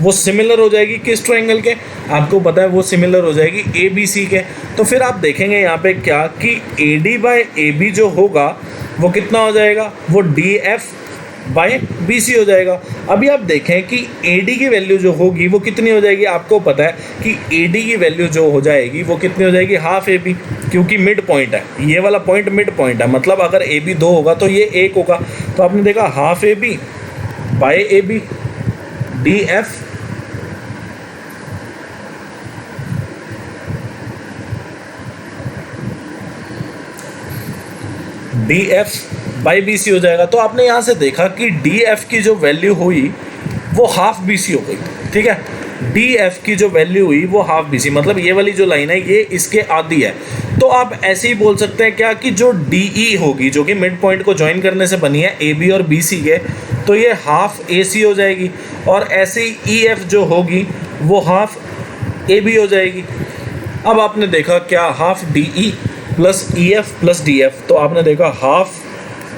वो सिमिलर हो जाएगी किस ट्राइंगल के, आपको पता है वो सिमिलर हो जाएगी ए बी सी के। तो फिर आप देखेंगे यहाँ पे क्या कि A D by A B जो होगा वो कितना हो जाएगा, वो D F by B C हो जाएगा। अभी आप देखें कि ए डी की वैल्यू जो होगी वो कितनी हो जाएगी, आपको पता है कि ए डी की वैल्यू जो हो जाएगी वो कितनी हो जाएगी, हाफ ए बी, क्योंकि मिड पॉइंट है, ये वाला पॉइंट मिड पॉइंट है, मतलब अगर ए बी 2 होगा तो ये 1 होगा। तो आपने देखा half A B by A B D F D F by B C हो जाएगा। तो आपने यहाँ से देखा कि डी एफ की जो वैल्यू हुई वो हाफ बी सी हो गई। ठीक है, डी एफ की जो वैल्यू हुई वो हाफ बी सी, मतलब ये वाली जो लाइन है ये इसके आधी है। तो आप ऐसे ही बोल सकते हैं क्या कि जो डी ई होगी जो कि मिड पॉइंट को ज्वाइन करने से बनी है ए बी और बी सी के, तो ये हाफ ए सी हो जाएगी। और ऐसे ही ई एफ जो होगी वो हाफ ए बी हो जाएगी। अब आपने देखा क्या, half D E plus E F plus D F, तो आपने देखा हाफ,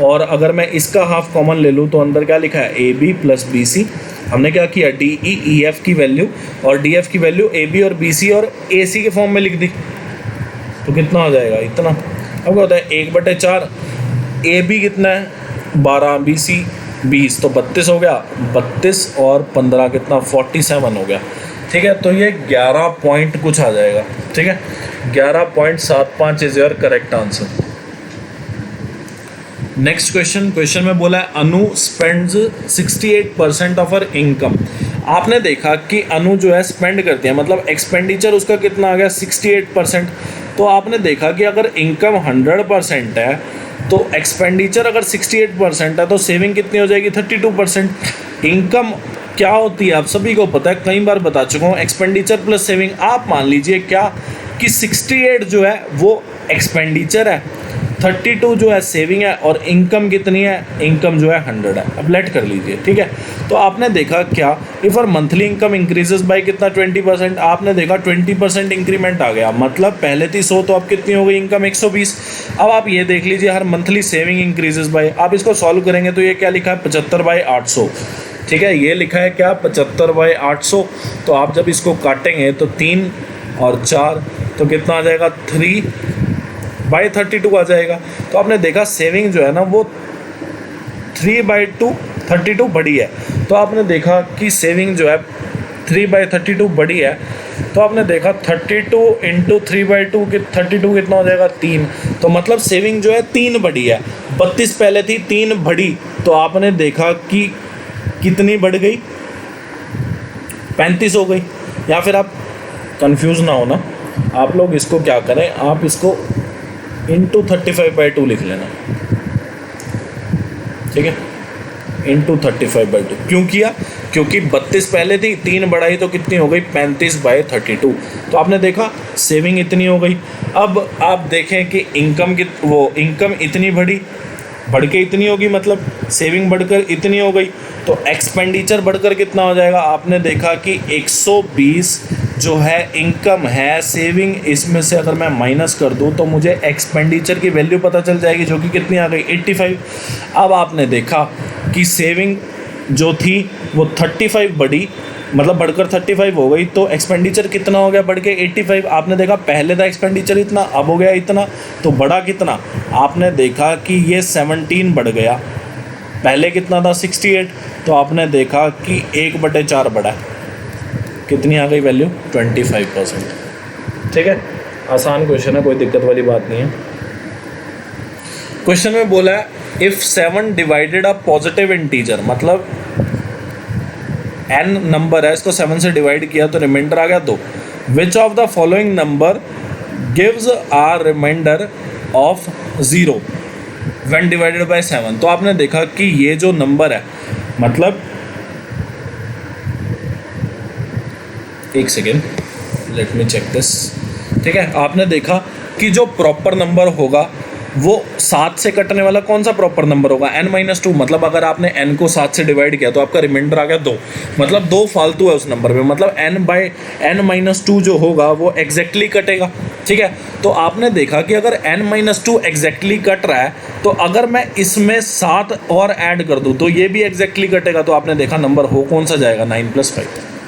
और अगर मैं इसका हाफ कॉमन ले लूँ तो अंदर क्या लिखा है, A B plus B C. हमने क्या किया, डी ई ई एफ की वैल्यू और डी एफ की वैल्यू ए बी और बी सी और ए सी के फॉर्म में लिख दी, तो कितना हो जाएगा, इतना। अब क्या होता है 1/4, ए बी कितना है 12, बी सी 20, तो 32 हो गया, 32 और 15 कितना, 47 हो गया। ठीक है, तो ये 11 पॉइंट कुछ आ जाएगा। ठीक है, 11.75 is your correct answer. Next question में बोला है अनु स्पेंड्स 68% ऑफ हर इनकम। आपने देखा कि अनु जो है स्पेंड करती है, मतलब एक्सपेंडिचर उसका कितना आ गया 68%। तो आपने देखा कि अगर इनकम 100% है तो एक्सपेंडिचर अगर 68% है तो सेविंग कितनी हो जाएगी 32%। इनकम क्या होती है आप सभी को पता है, कई बार बता चुका हूँ, एक्सपेंडिचर प्लस सेविंग। आप मान लीजिए क्या कि 68 जो है वो एक्सपेंडिचर है 32 जो है सेविंग है और इनकम कितनी है, इनकम जो है 100 है। अब लेट कर लीजिए, ठीक है। तो आपने देखा क्या, इफ और मंथली इनकम इंक्रीजेस बाय कितना 20%, आपने देखा 20% इंक्रीमेंट आ गया, मतलब पहले थी 100 तो अब कितनी हो गई इनकम 120। अब आप ये देख लीजिए हर मंथली सेविंग इंक्रीजेस बाय, आप इसको सॉल्व करेंगे तो ये क्या लिखा है 75/800, ठीक है। ये लिखा है क्या 75/800। तो आप जब इसको काटेंगे तो 3 और 4 तो कितना आ जाएगा 3/32 आ जाएगा। तो आपने देखा सेविंग जो है ना वो 3/32 बड़ी है। तो आपने देखा कि सेविंग जो है 3/32 बड़ी है। तो आपने देखा 32 इंटू 3/2 कि 32 कितना हो जाएगा 3। तो मतलब सेविंग जो है 3 बड़ी है, 32 पहले थी 3 बड़ी। तो आपने देखा कि कितनी बढ़ गई 35 हो गई। या फिर आप कंफ्यूज ना हो ना, आप लोग इसको क्या करें, आप इसको इंटू 35/2 लिख लेना, ठीक है। इंटू 35/2 क्यों किया, क्योंकि 32 पहले थी 3 बढ़ाई तो कितनी हो गई 35/32। तो आपने देखा सेविंग इतनी हो गई। अब आप देखें कि इनकम की इनकम इतनी बढ़ के इतनी होगी, मतलब सेविंग बढ़कर इतनी हो गई। तो एक्सपेंडिचर बढ़कर कितना हो जाएगा, आपने देखा कि 120 जो है इनकम है, सेविंग इसमें से अगर मैं माइनस कर दूं तो मुझे एक्सपेंडिचर की वैल्यू पता चल जाएगी जो कि कितनी आ गई 85। अब आपने देखा कि सेविंग जो थी वो 35 बढ़ी, मतलब बढ़कर 35 हो गई, तो एक्सपेंडिचर कितना हो गया बढ़ के 85। आपने देखा पहले था एक्सपेंडिचर इतना, अब हो गया इतना, तो बढ़ा कितना, आपने देखा कि ये 17 बढ़ गया, पहले कितना था 68। तो आपने देखा कि 1/4 बढ़ा, कितनी आ गई वैल्यू 25%, ठीक है। आसान क्वेश्चन है, कोई दिक्कत वाली बात नहीं है। क्वेश्चन में बोला है if 7 divided a positive integer, मतलब n नंबर है, इसको 7 से डिवाइड किया तो रिमाइंडर आ गया 2। Which of the following number gives a reminder of 0 when divided by 7। तो आपने देखा कि ये जो नंबर है, मतलब एक second let me check this, ठीक है। आपने देखा कि जो प्रॉपर नंबर होगा वो 7 से कटने वाला कौन सा प्रॉपर नंबर होगा, n-2। मतलब अगर आपने n को 7 से डिवाइड किया तो आपका रिमाइंडर आ गया 2, मतलब 2 फालतू है उस नंबर में, मतलब n/n-2 जो होगा वो एग्जैक्टली कटेगा, ठीक है। तो आपने देखा कि अगर n-2 एग्जैक्टली कट रहा है तो अगर मैं इसमें 7 और ऐड कर दूं तो ये भी एग्जैक्टली कटेगा। तो आपने देखा नंबर हो कौन सा जाएगा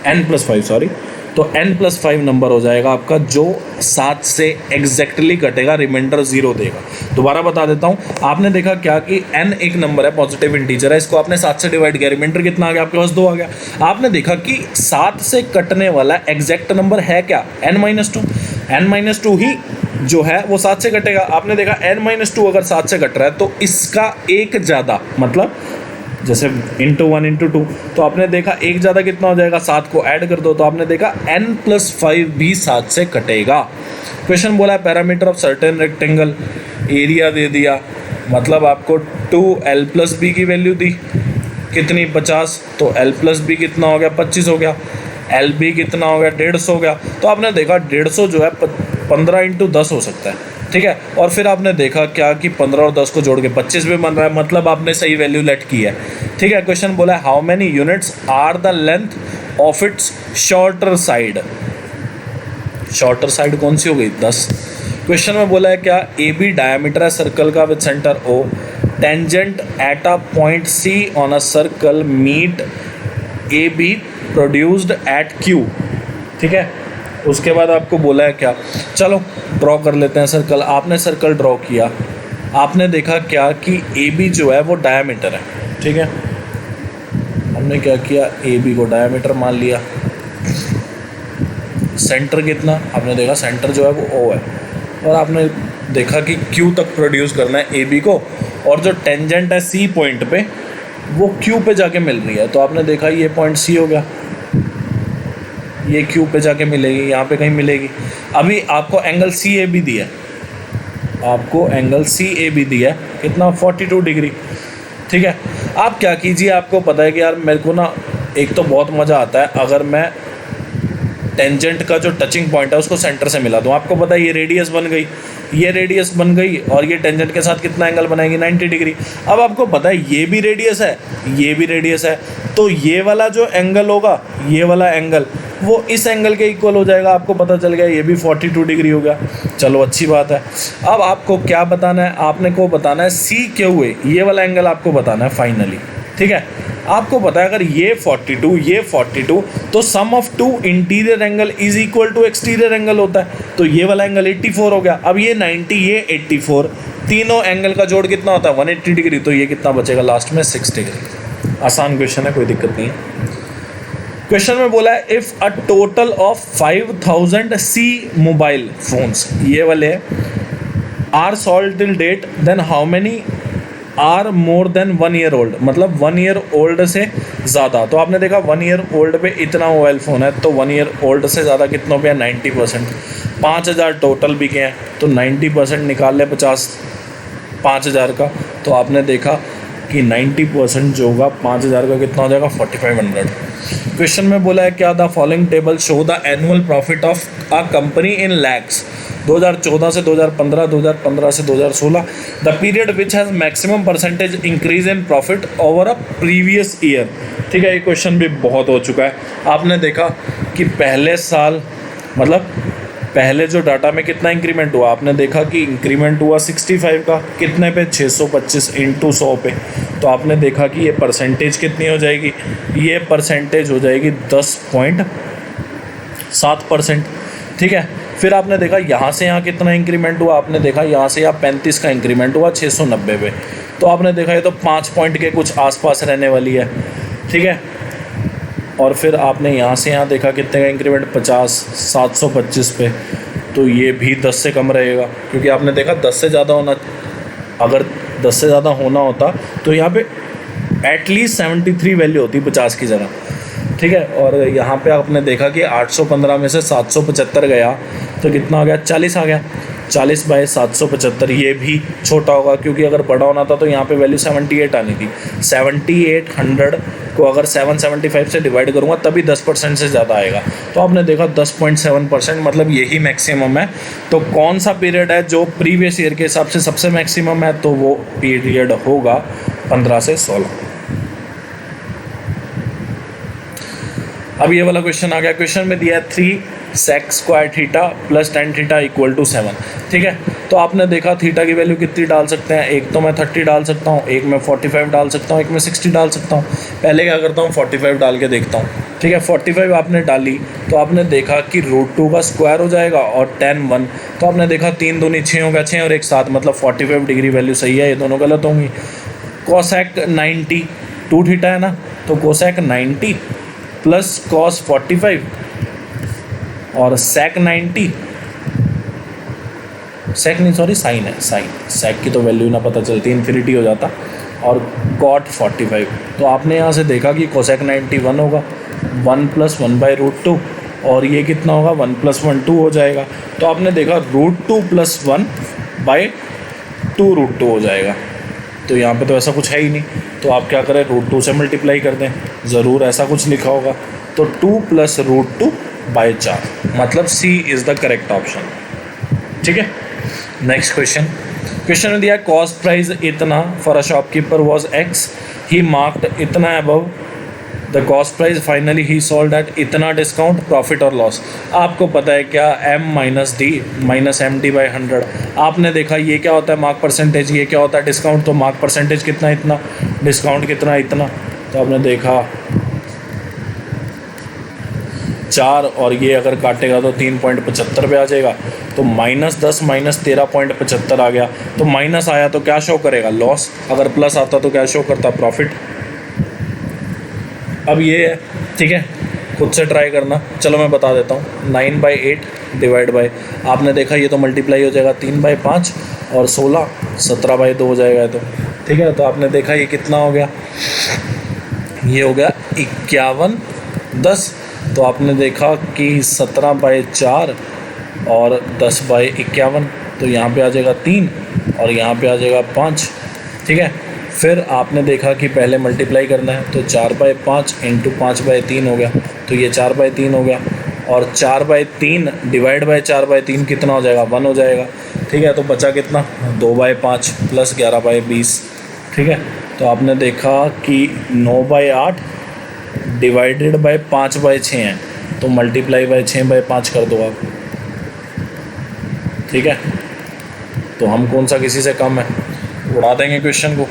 n+5 सॉरी, तो n+5 नंबर हो जाएगा आपका जो 7 से एग्जैक्टली कटेगा, रिमाइंडर 0 देगा। दोबारा बता देता हूँ, आपने देखा क्या कि n एक नंबर है, पॉजिटिव इंटीजर है, इसको आपने 7 से डिवाइड किया, रिमाइंडर कितना आ गया आपके पास 2 आ गया। आपने देखा कि 7 से कटने वाला एग्जैक्ट नंबर है क्या n-2 ही जो है वो 7 से कटेगा। आपने देखा n-2 अगर 7 से कट रहा है तो इसका एक ज़्यादा, मतलब जैसे इंटू 1 इंटू 2, तो आपने देखा एक ज़्यादा कितना हो जाएगा, 7 को ऐड कर दो तो आपने देखा n+5 भी 7 से कटेगा। क्वेश्चन बोला है parameter of certain rectangle, area दे दिया, मतलब आपको 2l+b की वैल्यू दी कितनी 50, तो l+b कितना हो गया 25 हो गया, lb कितना हो गया 150 हो गया। तो आपने देखा 150 जो है 15 इंटू 10 हो सकता है, ठीक है। और फिर आपने देखा क्या कि 15 और 10 को जोड़ के 25 भी बन रहा है, मतलब आपने सही वैल्यू लेट की है, ठीक है। क्वेश्चन बोला है how many units are the length of its shorter side, shorter side कौन सी हो गई 10। क्वेश्चन में बोला है क्या ए बी डायमीटर है सर्कल का with centre O, tangent at a point C on a circle meet A B produced at Q, ठीक है। उसके बाद आपको बोला है क्या, चलो ड्रॉ कर लेते हैं सर्कल। आपने सर्कल ड्रॉ किया, आपने देखा क्या कि ए बी जो है वो डायमीटर है, ठीक है। हमने क्या किया, ए बी को डायमीटर मान लिया, सेंटर कितना, आपने देखा सेंटर जो है वो ओ है, और आपने देखा कि क्यू तक प्रोड्यूस करना है ए बी को, और जो टेंजेंट है सी पॉइंट पे वो क्यू पे जाके मिल रही है। तो आपने देखा ये पॉइंट सी हो गया, ये क्यू पे जाके मिलेगी, यहाँ पे कहीं मिलेगी। अभी आपको एंगल सी ए बी दिया है, आपको एंगल सी ए बी दिया है कितना 42 डिग्री, ठीक है। आप क्या कीजिए, आपको पता है कि यार मेरे को ना एक तो बहुत मज़ा आता है अगर मैं टेंजेंट का जो टचिंग पॉइंट है उसको सेंटर से मिला दूँ। आपको पता है ये रेडियस बन गई, ये रेडियस बन गई और ये टेंजेंट के साथ कितना एंगल बनाएगी 90 डिग्री। अब आपको पता है ये भी रेडियस है, ये भी रेडियस है, तो ये वाला जो एंगल होगा, ये वाला एंगल वो इस एंगल के इक्वल हो जाएगा। आपको पता चल गया ये भी 42 डिग्री हो गया। चलो अच्छी बात है। अब आपको क्या बताना है, आपने को बताना है सी क्यू ए, ये वाला एंगल आपको बताना है फाइनली। ठीक है, आपको पता है अगर ये 42 ये 42 तो sum of two interior angle is equal to exterior angle होता है, तो ये वाला एंगल 84 हो गया। अब ये 90 ये 84, तीनों एंगल का जोड़ कितना होता है 180 डिग्री, तो ये कितना बचेगा लास्ट में 6 डिग्री। आसान क्वेश्चन है, कोई दिक्कत नहीं है। क्वेश्चन में बोला है if a total of 5000 C mobile phones, ये वाले are sold till date, then how many are more than 1 year old, मतलब 1 ईयर ओल्ड से ज़्यादा। तो आपने देखा 1 ईयर ओल्ड पे इतना मोबाइल फ़ोन है, तो 1 ईयर ओल्ड से ज़्यादा कितनों पे है 90%। 5000 टोटल बिके हैं, तो 90% निकाल ले 5000 का, तो आपने देखा कि 90% जो होगा 5000 का कितना हो जाएगा 4500। क्वेश्चन में बोला है क्या the following table show the annual profit of a company इन लैक्स, 2014 से 2015, 2015 से 2016, the period which has maximum percentage increase in profit over a previous year. ठीक है, ये क्वेश्चन भी बहुत हो चुका है। आपने देखा कि पहले साल मतलब पहले जो डाटा में कितना इंक्रीमेंट हुआ, आपने देखा कि इंक्रीमेंट हुआ 65 का, कितने पे 625 इंटू 100 पे, तो आपने देखा कि ये परसेंटेज कितनी हो जाएगी, ये परसेंटेज हो जाएगी 10.7%। ठीक है, फिर आपने देखा यहाँ से यहाँ कितना इंक्रीमेंट हुआ, आपने देखा यहाँ से यहाँ 35 का इंक्रीमेंट हुआ 690 पे, तो आपने देखा ये तो 5 पॉइंट के कुछ आसपास रहने वाली है। ठीक है, और फिर आपने यहाँ से यहाँ देखा कितने का इंक्रीमेंट 50, 725 पे, तो ये भी 10 से कम रहेगा, क्योंकि आपने देखा 10 से ज़्यादा होना, अगर 10 से ज़्यादा होना होता तो यहाँ पे एटलीस्ट 73 वैल्यू होती 50 की जगह। ठीक है, और यहाँ पे आपने देखा कि 815 में से 775 गया तो कितना आ गया 40 आ गया, 40 बाय 775, ये भी छोटा होगा क्योंकि अगर बड़ा होना था तो यहाँ पे वैल्यू 78 आनी थी। 7800 को अगर 775 से डिवाइड करूँगा तभी 10% से ज़्यादा आएगा, तो आपने देखा 10.7%, मतलब यही मैक्सिमम है। तो कौन सा पीरियड है जो प्रीवियस ईयर के हिसाब से सबसे मैक्सिमम है, तो वो पीरियड होगा 15 से 16। अब ये वाला क्वेश्चन आ गया। क्वेश्चन में दिया है 3 sec square theta plus tan theta equal to 7। ठीक है, तो आपने देखा थीटा की वैल्यू कितनी डाल सकते हैं, एक तो मैं 30 डाल सकता हूँ, एक मैं 45 डाल सकता हूँ, एक मैं 60 डाल सकता हूँ। पहले क्या करता हूँ 45 डाल के देखता हूँ। ठीक है, 45 आपने डाली तो आपने देखा कि √2 का स्क्वायर हो जाएगा और tan 1, तो आपने देखा 3 दूनी 6 हो गया, 6 और 1 7, मतलब 45 डिग्री वैल्यू सही है, ये दोनों गलत होंगी। कोसेक 90 2 थीटा है ना, तो कोसेक 90 प्लस कॉस 45 और सेक 90, सेक नहीं सॉरी साइन है, साइन सेक की तो वैल्यू ना पता चलती, इन्फिनिटी हो जाता, और कॉट 45। तो आपने यहाँ से देखा कि कोसेक 90 1 होगा, 1 + 1/√2, और ये कितना होगा 1 + 1 2 हो जाएगा। तो आपने देखा √2 + 1/2√2 हो जाएगा। तो यहाँ पे तो ऐसा कुछ है ही नहीं, तो आप क्या करें √2 से मल्टीप्लाई कर दें, ज़रूर ऐसा कुछ लिखा होगा। तो 2 + √2/4, मतलब C is the correct option. ठीक है, नेक्स्ट क्वेश्चन में दिया कॉस्ट प्राइस इतना for a shopkeeper was X, he marked इतना above the cost price, finally he sold at इतना, डिस्काउंट प्रॉफिट और लॉस। आपको पता है क्या m - d - MD/100। आपने देखा ये क्या होता है मार्क परसेंटेज, ये क्या होता है डिस्काउंट, तो मार्क परसेंटेज कितना इतना, डिस्काउंट कितना इतना, तो आपने देखा 4 और ये अगर काटेगा तो 3.75 पे आ जाएगा, तो -10 - 13.75 आ गया। तो माइनस आया तो क्या शो करेगा लॉस, अगर प्लस आता तो क्या शो करता प्रॉफिट। अब ये है, ठीक है, खुद से ट्राई करना। चलो मैं बता देता हूँ, 9/8 डिवाइड बाय, आपने देखा ये तो मल्टीप्लाई हो जाएगा 3/5 और 16 17/2 हो जाएगा, तो ठीक है। तो आपने देखा ये कितना हो गया, ये हो गया 51/10। तो आपने देखा कि 17/4 और 10/51, तो यहाँ पे आ जाएगा 3 और यहाँ पे आ जाएगा 5। ठीक है, फिर आपने देखा कि पहले मल्टीप्लाई करना है, तो 4/5 × 5/3 हो गया, तो ये 4/3 हो गया। और 4/3 डिवाइड बाय 4/3 कितना हो जाएगा, 1 हो जाएगा। ठीक है, तो बचा कितना, 2/5 प्लस 11/20। ठीक है, तो आपने देखा कि 9/8 डिवाइडेड बाय 5/6 है, तो मल्टीप्लाई बाय 6/5 कर दो आप। ठीक है, तो हम कौन सा किसी से कम है, उड़ा देंगे क्वेश्चन को।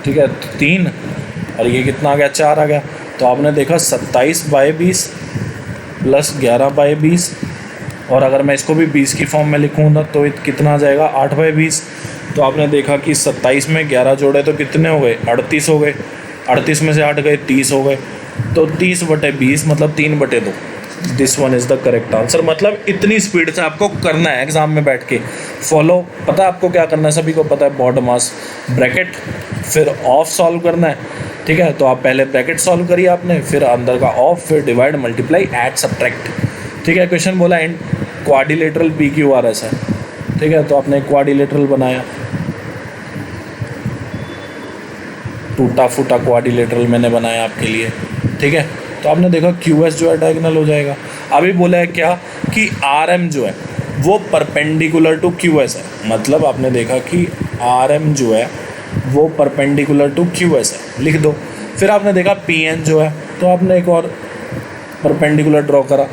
ठीक है, तो 3 और ये कितना आ गया, 4 आ गया। तो आपने देखा 27/20 प्लस 11/20, और अगर मैं इसको भी 20 की फॉर्म में लिखूँगा तो कितना आ जाएगा, 8/20। तो आपने देखा कि 27 में 11 जोड़े तो कितने हो गए, 38 हो गए। 38 में से 8 गए, 30 हो गए। तो 30/20 मतलब 3/2। This one is the correct answer. मतलब इतनी स्पीड से आपको करना है एग्जाम में बैठ के फॉलो। पता है आपको क्या करना है, सभी को पता है, बॉड मास ब्रैकेट, फिर ऑफ सॉल्व करना है। ठीक है, तो आप पहले ब्रैकेट सॉल्व करिए आपने, फिर अंदर का ऑफ, फिर डिवाइड, मल्टीप्लाई, ऐड, सब्ट्रैक्ट। ठीक है, क्वेश्चन बोला एंड क्वाड्रिलेटरल PQRS है। ठीक है, तो आपने क्वाड्रिलेटरल बनाया, टूटा फूटा क्वाड्रिलेटरल मैंने बनाया आपके लिए। ठीक है, तो आपने देखा QS जो है डायगोनल हो जाएगा। अभी बोला है क्या कि RM जो है वो परपेंडिकुलर टू QS है। मतलब आपने देखा कि RM जो है वो परपेंडिकुलर टू QS है, लिख दो। फिर आपने देखा PN जो है, तो आपने एक और परपेंडिकुलर ड्रॉ करा,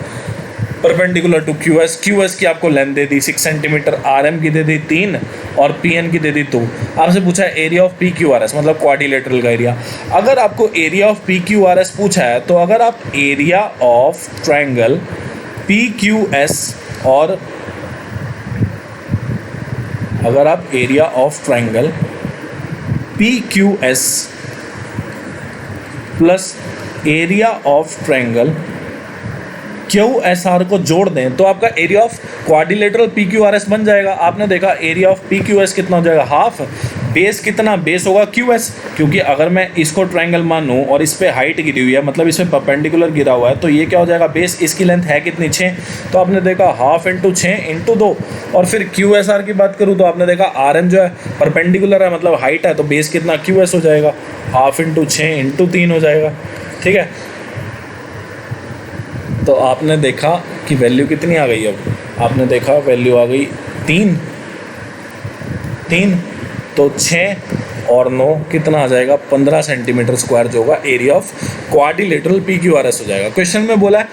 परपेंडिकुलर टू QS की आपको लेंथ दे दी 6 सेंटीमीटर, RM की दे दी 3 और PN की दे दी 2। आपसे पूछा है एरिया ऑफ PQRS मतलब क्वाड्रिलेटरल का एरिया। अगर आपको एरिया ऑफ PQRS पूछा है तो अगर आप एरिया ऑफ ट्रायंगल PQS और अगर आप area of triangle PQS plus area of triangle QSR को जोड़ दें तो आपका एरिया ऑफ क्वाड्रिलेटरल PQRS बन जाएगा। आपने देखा एरिया ऑफ PQS कितना हो जाएगा, हाफ। बेस कितना, बेस होगा QS, क्योंकि अगर मैं इसको ट्रायंगल मानूं और इस पे हाइट गिरी हुई है मतलब इस पे परपेंडिकुलर गिरा हुआ है, तो ये क्या हो जाएगा, बेस। इसकी लेंथ है कितनी, 6। तो आपने देखा हाफ इंटू 6 इंटू 2। और फिर QSR की बात करूँ तो आपने देखा RM जो है परपेंडिकुलर है मतलब हाइट है, तो बेस कितना QS हो जाएगा, हाफ इंटू 6 इंटू 3 हो जाएगा। ठीक है, तो आपने देखा कि वैल्यू कितनी आ गई। अब आपने देखा वैल्यू आ गई 3 तो 6 और 9 कितना आ जाएगा, 15 सेंटीमीटर स्क्वायर जो होगा एरिया ऑफ क्वाड्रिलेटरल PQRS हो जाएगा। क्वेश्चन में बोला है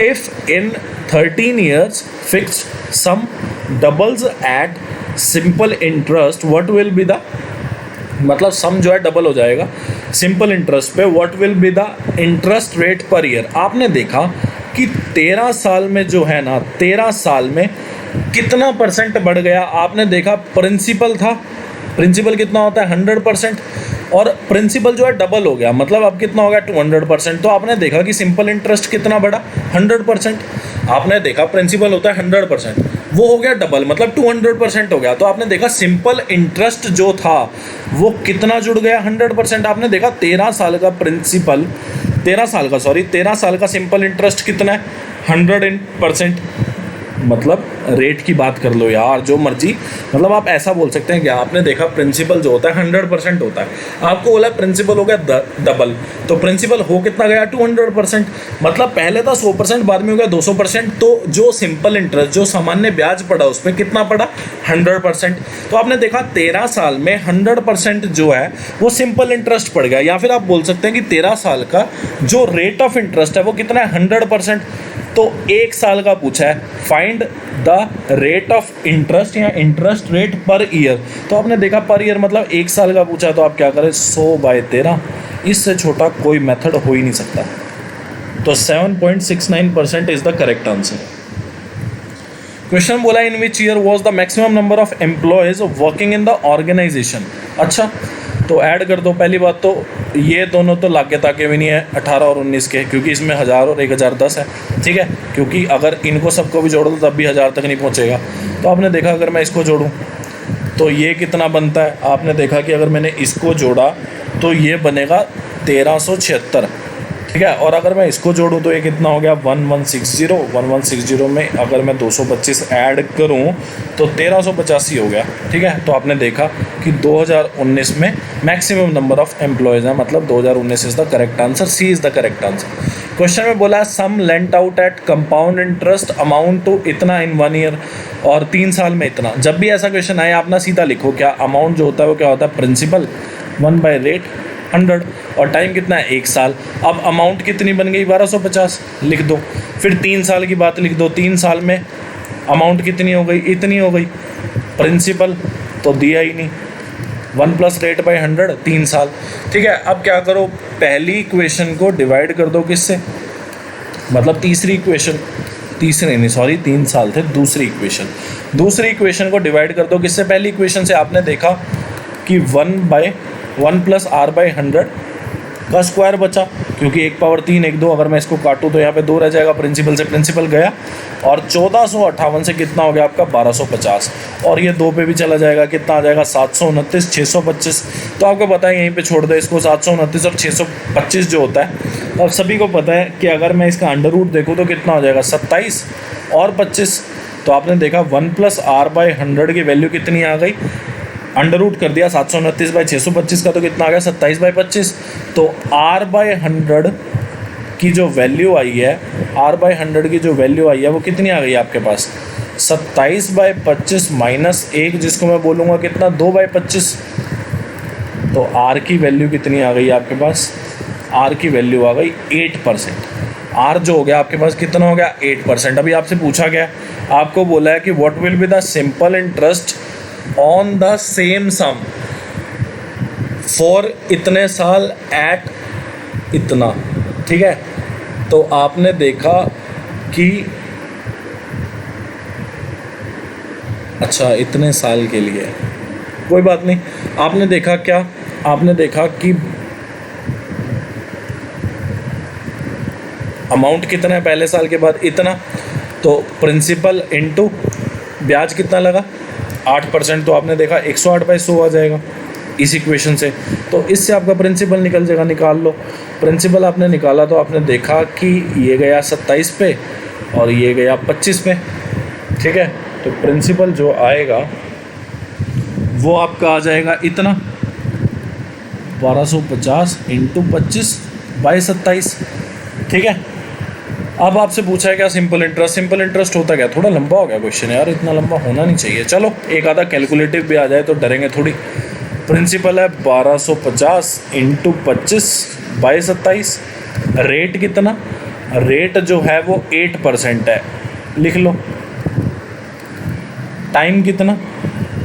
if in 13 years fixed sum doubles at simple interest what will be the, मतलब सम जो है डबल हो जाएगा सिंपल इंटरेस्ट पे, what will be the interest rate per year. आपने देखा कि 13 साल में जो है ना, 13 साल में कितना % बढ़ गया। आपने देखा प्रिंसिपल था, प्रिंसिपल कितना होता है 100%, और प्रिंसिपल जो है डबल हो गया मतलब अब कितना हो गया 200%। तो आपने देखा कि सिंपल इंटरेस्ट कितना बढ़ा 100%। आपने देखा प्रिंसिपल होता है 100%, वो हो गया डबल मतलब 200% हो गया। तो आपने देखा सिंपल इंटरेस्ट जो था वो कितना जुड़ गया 100%। आपने देखा 13 साल का प्रिंसिपल, 13 साल का सिंपल इंटरेस्ट कितना है 100%। मतलब रेट की बात कर लो यार, जो मर्जी, मतलब आप ऐसा बोल सकते हैं कि आपने देखा प्रिंसिपल जो होता है 100% होता है, आपको बोला प्रिंसिपल हो गया डबल, तो प्रिंसिपल हो कितना गया 200%। मतलब पहले था 100%, बाद में हो गया 200%। तो जो सिंपल इंटरेस्ट, जो सामान्य ब्याज पड़ा उस पर कितना पड़ा 100%। तो आपने देखा 13 साल में 100% जो है वो सिंपल इंटरेस्ट पड़ गया, या फिर आप बोल सकते हैं कि 13 साल का जो रेट ऑफ इंटरेस्ट है वो कितना है 100%। तो 1 साल का पूछा है, find the rate of interest या इंटरेस्ट रेट पर ईयर। तो आपने देखा पर ईयर मतलब 1 साल का पूछा, तो आप क्या करें 100/13, इससे छोटा कोई मेथड हो ही नहीं सकता। तो 7.69% is the correct answer. Question बोला in which year was the maximum number of employees working in the organisation. अच्छा, तो ऐड कर दो। पहली बात तो ये दोनों तो लागे ताके भी नहीं है 18 और 19 के, क्योंकि इसमें 1000 और 1010 है। ठीक है, क्योंकि अगर इनको सबको भी जोड़ दो तब भी 1000 तक नहीं पहुंचेगा। तो आपने देखा अगर मैं इसको जोड़ूं तो ये कितना बनता है, आपने देखा कि अगर मैंने इसको जोड़ा तो ये बनेगा 1376। ठीक है, और अगर मैं इसको जोड़ूं तो ये कितना हो गया 1160 में अगर मैं 225 ऐड करूं तो 1385 हो गया। ठीक है, तो आपने देखा कि 2019 में मैक्सिमम नंबर ऑफ एम्प्लॉयज़ हैं, मतलब 2019 is the correct answer, C is the correct answer. Question में बोला sum lent out at compound interest amount to इतना इन 1 ईयर, और 3 साल में इतना। जब भी ऐसा क्वेश्चन आए आप ना सीधा लिखो क्या अमाउंट जो होता है वो क्या होता है, प्रिंसिपल 1/रेट 100, और टाइम कितना है 1 साल। अब अमाउंट कितनी बन गई 1250 लिख दो, फिर 3 साल की बात लिख दो, 3 साल में अमाउंट कितनी हो गई, इतनी हो गई। प्रिंसिपल तो दिया ही नहीं, 1 + रेट बाई 100 3 साल। ठीक है, अब क्या करो, पहली इक्वेशन को डिवाइड कर दो किससे, मतलब तीसरी इक्वेशन, तीसरे नहीं सॉरी 3 साल थे, दूसरी इक्वेशन को डिवाइड कर दो किससे, पहली इक्वेशन से। आपने देखा कि 1 + r/100 का स्क्वायर बचा, क्योंकि 1 पावर 3 1 2, अगर मैं इसको काटूँ तो यहाँ पे 2 रह जाएगा, प्रिंसिपल से प्रिंसिपल गया, और 1458 से कितना हो गया आपका 1250, और ये 2 पे भी चला जाएगा, कितना आ जाएगा 729 625। तो आपको पता है यहीं पे छोड़ दो इसको, 729 और 625 जो होता है। तो अब सभी को पता है कि अगर मैं इसका अंडर रूट देखूँ तो कितना हो जाएगा 27 और 25। तो आपने देखा 1 + r/100 की वैल्यू कितनी आ गई, अंडर रूट कर दिया 729/625 का, तो कितना आ गया 27/25। तो r/100 की जो वैल्यू आई है, r/100 की जो वैल्यू आई है वो कितनी आ गई आपके पास 27/25 - 1, जिसको मैं बोलूँगा कितना 2/25। तो r की वैल्यू कितनी आ गई आपके पास, r की वैल्यू आ गई 8%। r जो हो गया आपके पास कितना हो गया 8%। अभी आपसे पूछा गया, आपको बोला है कि what will be the simple interest on the same sum for इतने साल एट इतना। ठीक है, तो आपने देखा कि अच्छा इतने साल के लिए कोई बात नहीं, आपने देखा क्या, आपने देखा कि अमाउंट कितना है पहले साल के बाद इतना, तो प्रिंसिपल इनटू ब्याज कितना लगा 8%, तो आपने देखा 108/100 आ जाएगा इस इक्वेशन से। तो इससे आपका प्रिंसिपल निकल जाएगा, निकाल लो। प्रिंसिपल आपने निकाला तो आपने देखा कि ये गया 27 पे और ये गया 25 पे। ठीक है, तो प्रिंसिपल जो आएगा वो आपका आ जाएगा इतना 1250 × 25/27। ठीक है, अब आपसे पूछा है क्या सिंपल इंटरेस्ट, सिंपल इंटरेस्ट होता क्या, थोड़ा लंबा हो गया क्वेश्चन यार, इतना लंबा होना नहीं चाहिए। चलो एक आधा कैलकुलेटिव भी आ जाए तो डरेंगे थोड़ी। प्रिंसिपल है 1250 × 25/27, रेट कितना, रेट जो है वो 8% है, लिख लो। टाइम कितना,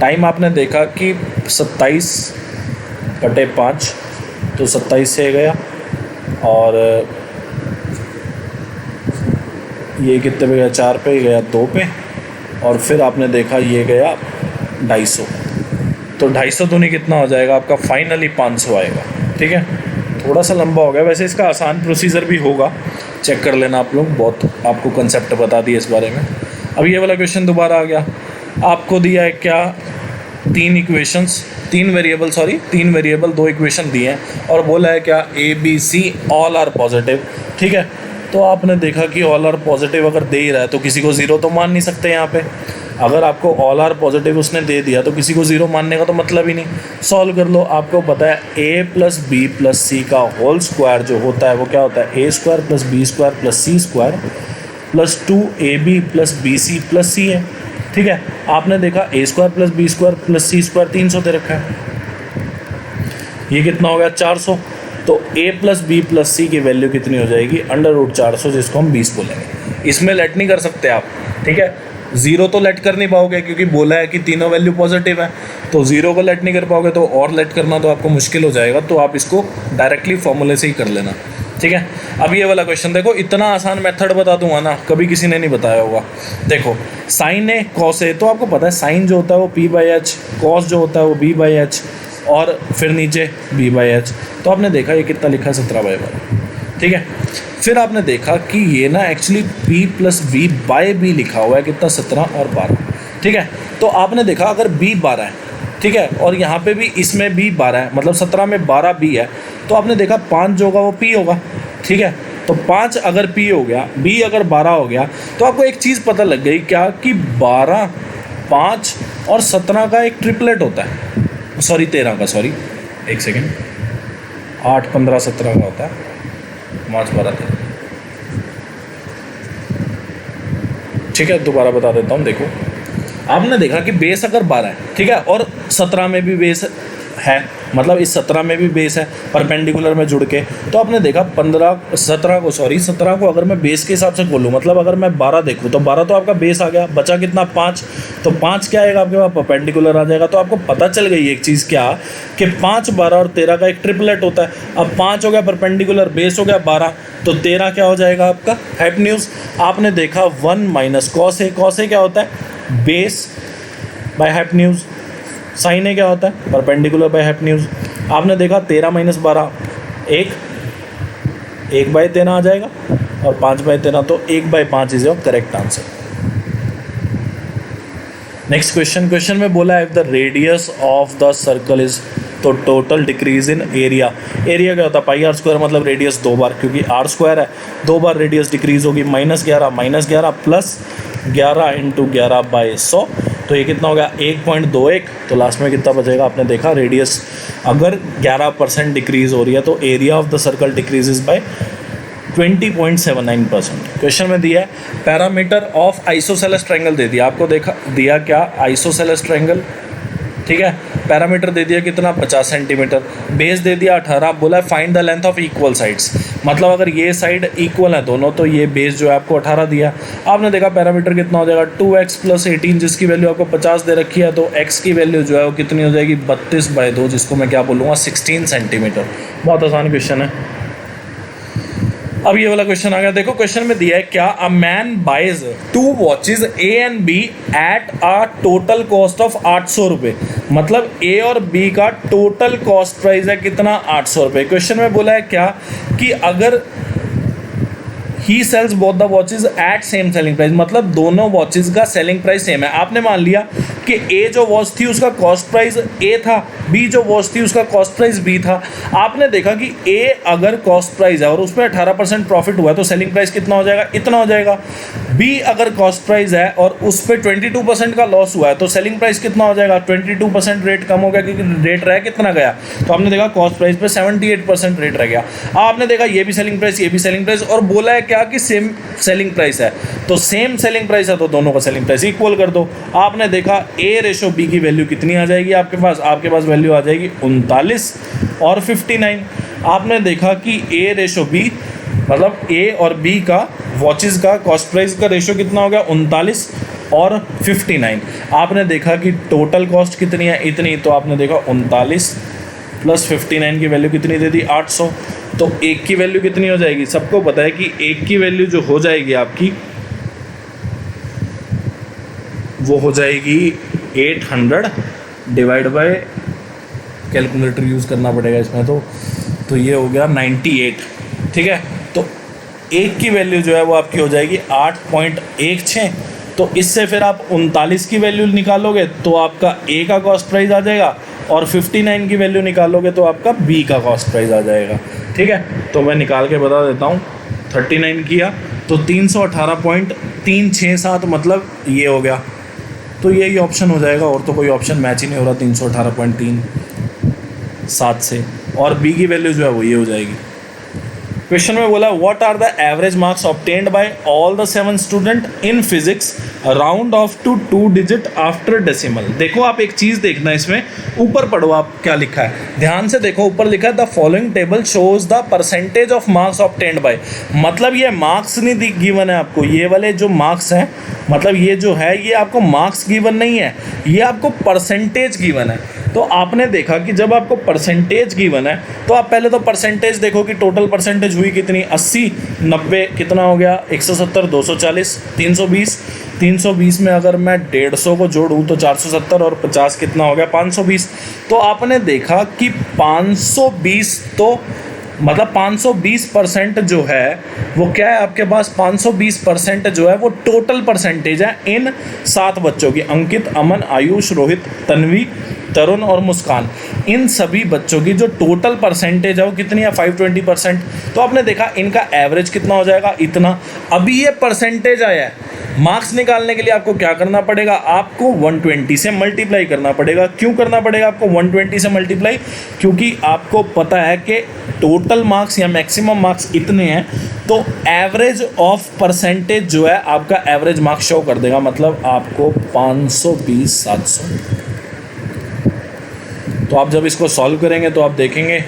टाइम आपने देखा कि 27/5, तो 27 से गया, और ये कितने पे गया 4 पे गया 2 पे, और फिर आपने देखा ये गया 250, तो 250 दूनी कितना हो जाएगा आपका फाइनली 500 आएगा। ठीक है, थोड़ा सा लंबा हो गया, वैसे इसका आसान प्रोसीजर भी होगा, चेक कर लेना आप लोग, बहुत आपको कंसेप्ट बता दिए इस बारे में। अब ये वाला क्वेश्चन दोबारा आ गया, आपको दिया है क्या 3 वेरिएबल 2 इक्वेशन दिए हैं, और बोला है क्या ABC ऑल आर पॉजिटिव। ठीक है, तो आपने देखा कि ऑल आर पॉजिटिव अगर दे ही रहा है तो किसी को ज़ीरो तो मान नहीं सकते यहाँ पे। अगर आपको ऑल आर पॉजिटिव उसने दे दिया तो किसी को ज़ीरो मानने का तो मतलब ही नहीं। सॉल्व कर लो, आपको पता है A + B + C का होल स्क्वायर जो होता है वो क्या होता है A² + B² + C² + 2AB + BC + C है। ठीक है, आपने देखा A² + B² + C² 300 दे रखा है, ये कितना हो गया 400। तो A + B + C की वैल्यू कितनी हो जाएगी √400, जिसको हम 20 बोलेंगे। इसमें लेट नहीं कर सकते आप। ठीक है, ज़ीरो तो लेट कर नहीं पाओगे क्योंकि बोला है कि तीनों वैल्यू पॉजिटिव है, तो ज़ीरो को लेट नहीं कर पाओगे, तो और लेट करना तो आपको मुश्किल हो जाएगा, तो आप इसको डायरेक्टली फॉर्मूले से ही कर लेना। ठीक है, अब ये वाला क्वेश्चन देखो, इतना आसान मेथड बता दूंगा ना, कभी किसी ने नहीं बताया होगा। देखो साइन है कॉस है, तो आपको पता है साइन जो होता है वो P/H, कॉस जो होता है वो B/H, और फिर नीचे B/H। तो आपने देखा ये कितना लिखा है 17/12। ठीक है, फिर आपने देखा कि ये ना एक्चुअली P + V/B लिखा हुआ है, कितना 17 और 12। ठीक है, तो आपने देखा अगर B 12 है, ठीक है, और यहाँ पे भी इसमें B 12 है, मतलब 17 में 12 B है, तो आपने देखा 5 जो होगा वो P होगा। ठीक है, तो 5 अगर P हो गया, B अगर 12 हो गया, तो आपको एक चीज़ पता लग गई क्या कि 12, 5 और 17 का एक ट्रिपलेट होता है, सॉरी 13 का, सॉरी एक सेकेंड, 8, 15, 17 का होता है, 5, 12, 13। ठीक है, दोबारा बता देता हूँ। देखो, आपने देखा कि बेस अगर 12 है, ठीक है, और 17 में भी बेस है, मतलब इस 17 में भी बेस है परपेंडिकुलर में जुड़ के, तो आपने देखा 17 को अगर मैं बेस के हिसाब से खोलूँ, मतलब अगर मैं 12 देखूँ तो 12 तो आपका बेस आ गया, बचा कितना 5, तो 5 क्या आएगा आपके पास, परपेंडिकुलर आ जाएगा। तो आपको पता चल गई एक चीज़ क्या कि 5, 12 और 13 का एक ट्रिपलेट होता है। अब 5 हो गया परपेंडिकुलर, बेस हो गया 12, तो 13 क्या हो जाएगा आपका हाइपोटेन्यूज। आपने देखा 1 minus cos A, cos A क्या होता है, बेस बाय हाइपोटेन्यूज, साइन ए क्या होता है, परपेंडिकुलर बाय हाइपोटेन्यूज। आपने देखा 13 माइनस 12 1 बाय 13 आ जाएगा, और 5 बाय 13, तो 1 by 5 is your correct answer. Next question में बोला है if the radius of the circle is, तो टोटल डिक्रीज इन एरिया क्या होता है, पाई आर स्क्वायर, मतलब रेडियस 2 बार, क्योंकि आर स्क्वायर है 2 बार रेडियस डिक्रीज होगी, -11 प्लस 11 इंटू 11 बाई 100, तो ये कितना हो गया 1.21। तो लास्ट में कितना बचेगा, आपने देखा रेडियस अगर 11% डिक्रीज हो रही है तो area of the circle decreases bye 20.79%। Question में दिया है पैरामीटर ऑफ आइसोसेलेस ट्रायंगल दे दिया आपको, दिया क्या आइसोसेलेस ट्रायंगल, ठीक है, पैरामीटर दे दिया कितना 50 सेंटीमीटर, बेस दे दिया 18, बोला है find the length of equal sides, मतलब अगर ये साइड इक्वल है दोनों तो ये बेस जो है आपको 18 दिया। आपने देखा पैरामीटर कितना हो जाएगा 2x + 18, जिसकी वैल्यू आपको 50 दे रखी है, तो x की वैल्यू जो है वो कितनी हो जाएगी 32/2, जिसको मैं क्या बोलूँगा 16 सेंटीमीटर। बहुत आसान क्वेश्चन है। अब ये वाला क्वेश्चन आ गया, देखो क्वेश्चन में दिया है क्या, a man buys 2 watches A and B at a total cost of 800 रुपये, मतलब A और B का टोटल कॉस्ट प्राइस है कितना 800 रुपये। क्वेश्चन में बोला है क्या कि अगर he sells both the watches at same selling price, मतलब दोनों वॉचेज का सेलिंग प्राइस सेम है। आपने मान लिया कि A जो वॉच थी उसका कॉस्ट प्राइस A था, B जो वॉच थी उसका कॉस्ट प्राइस B था। आपने देखा कि A अगर कॉस्ट प्राइस है और उस पर 18% प्रॉफिट हुआ है तो सेलिंग प्राइस कितना हो जाएगा, इतना हो जाएगा। B अगर कॉस्ट प्राइस है और उस पर 22% का लॉस हुआ है तो सेलिंग प्राइस कितना हो जाएगा, 22% रेट कम हो गया, क्योंकि रेट रहा कितना गया, तो आपने देखा कॉस्ट प्राइस पे 78% रेट रह गया। आपने देखा ये भी सेलिंग प्राइस, ये भी सेलिंग प्राइस, और बोला है क्या कि सेम सेलिंग प्राइस है, तो सेम सेलिंग प्राइस है तो दोनों का सेलिंग प्राइस इक्वल कर दो। आपने देखा A/B की वैल्यू कितनी आ जाएगी आपके पास वैल्यू आ जाएगी 39 और 59। आपने देखा कि A/B मतलब A और B का वॉचेस का कॉस्ट प्राइस का रेशो कितना हो गया 39 और 59। आपने देखा कि टोटल कॉस्ट कितनी है इतनी, तो आपने देखा 39 + 59 की वैल्यू कितनी दे दी 800, तो एक की वैल्यू कितनी हो जाएगी, सबको पता है कि एक की वैल्यू जो हो जाएगी आपकी वो हो जाएगी 800 डिवाइड बाय, कैलकुलेटर यूज़ करना पड़ेगा इसमें, तो ये हो गया 98, ठीक है। तो एक की वैल्यू जो है वो आपकी हो जाएगी 8.16, तो इससे फिर आप 39 की वैल्यू निकालोगे तो आपका A का कॉस्ट प्राइस आ जाएगा, और 59 की वैल्यू निकालोगे तो आपका B का कॉस्ट प्राइस आ जाएगा, ठीक है। तो मैं निकाल के बता देता हूँ, 39 किया तो 318.367, मतलब ये हो गया, तो यही ऑप्शन हो जाएगा, और तो कोई ऑप्शन मैच ही नहीं हो रहा 318.37 से, और B की वैल्यू जो है वो ये हो जाएगी। क्वेश्चन में बोला what are the average marks obtained by all the 7 student in physics, round off to 2 digit after decimal. देखो आप एक चीज़ देखना, इसमें ऊपर पढ़ो आप क्या लिखा है, ध्यान से देखो, ऊपर लिखा है the following table shows the percentage of marks obtained bye, मतलब ये मार्क्स नहीं गिवन है आपको, ये वाले जो मार्क्स हैं, मतलब ये जो है ये आपको मार्क्स गिवन नहीं है, ये आपको परसेंटेज गिवन है। तो आपने देखा कि जब आपको परसेंटेज गिवन है तो आप पहले तो परसेंटेज देखो कि टोटल परसेंटेज हुई कितनी, 80, 90 कितना हो गया, 170, 240, 320, 320 में अगर मैं 150 को जोड़ूँ तो 470, और 50 कितना हो गया 520। तो आपने देखा कि 520, तो मतलब 520% जो है वो क्या है आपके पास, 520% जो है वो टोटल परसेंटेज है इन 7 बच्चों की, अंकित, अमन, आयुष, रोहित, तन्वी, तरुण और मुस्कान, इन सभी बच्चों की जो टोटल परसेंटेज है वो कितनी है 520%। तो आपने देखा इनका एवरेज कितना हो जाएगा इतना। अभी ये परसेंटेज आया है, मार्क्स निकालने के लिए आपको क्या करना पड़ेगा, आपको 120 से मल्टीप्लाई करना पड़ेगा। क्यों करना पड़ेगा आपको 120 से मल्टीप्लाई, क्योंकि आपको पता है कि टोटल मार्क्स या मैक्सिमम मार्क्स इतने हैं, तो तो एवरेज ऑफ परसेंटेज जो है आपका एवरेज मार्क्स शो कर देगा, मतलब आपको 520 700। तो आप जब इसको सॉल्व करेंगे तो आप देखेंगे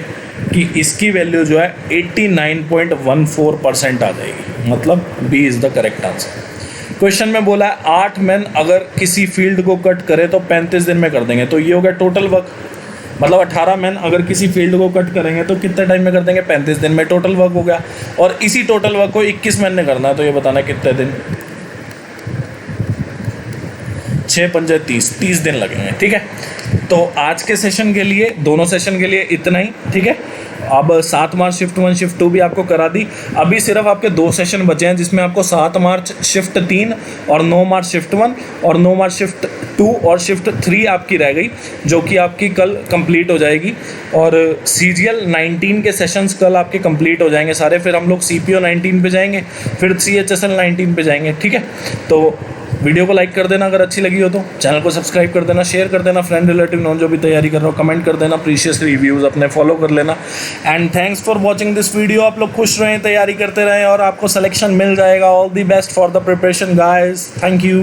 कि इसकी वैल्यू जो है 89.14% आ जाएगी, मतलब B is the correct answer. Question में बोला है 8 मैन अगर किसी फील्ड को कट करे तो 35 दिन में कर देंगे, तो ये हो गया टोटल वर्क, मतलब 18 मैन अगर किसी फील्ड को कट करेंगे तो कितने टाइम में कर देंगे, 35 दिन में टोटल वर्क हो गया। और इसी टोटल वर्क को 21 मैन ने करना है, तो ये बताना कितने दिन, 6 पंजे 30 दिन लगेंगे, ठीक है। तो आज के सेशन के लिए, दोनों सेशन के लिए इतना ही, ठीक है। अब 7 मार्च शिफ्ट 1 शिफ्ट 2 भी आपको करा दी। अभी सिर्फ आपके 2 सेशन बचे हैं, जिसमें आपको 7 मार्च शिफ्ट 3 और 9 मार्च शिफ्ट 1 और 9 मार्च शिफ्ट 2 और शिफ्ट 3 आपकी रह गई, जो कि आपकी कल कंप्लीट हो जाएगी। और CGL 19 के सेशंस कल आपके कंप्लीट हो जाएंगे सारे, फिर हम लोग CPO 19 पे जाएंगे, फिर CHSL 19 पे जाएंगे, ठीक है। तो वीडियो को लाइक कर देना अगर अच्छी लगी हो तो, चैनल को सब्सक्राइब कर देना, शेयर कर देना, फ्रेंड रिलेटिव नॉन जो भी तैयारी कर रहा हो कमेंट कर देना, प्रीशियस रिव्यूज़ अपने फॉलो कर लेना। And thanks for watching this video. आप लोग खुश रहें, तैयारी करते रहें और आपको सिलेक्शन मिल जाएगा। All the best for the preparation guys, thank you.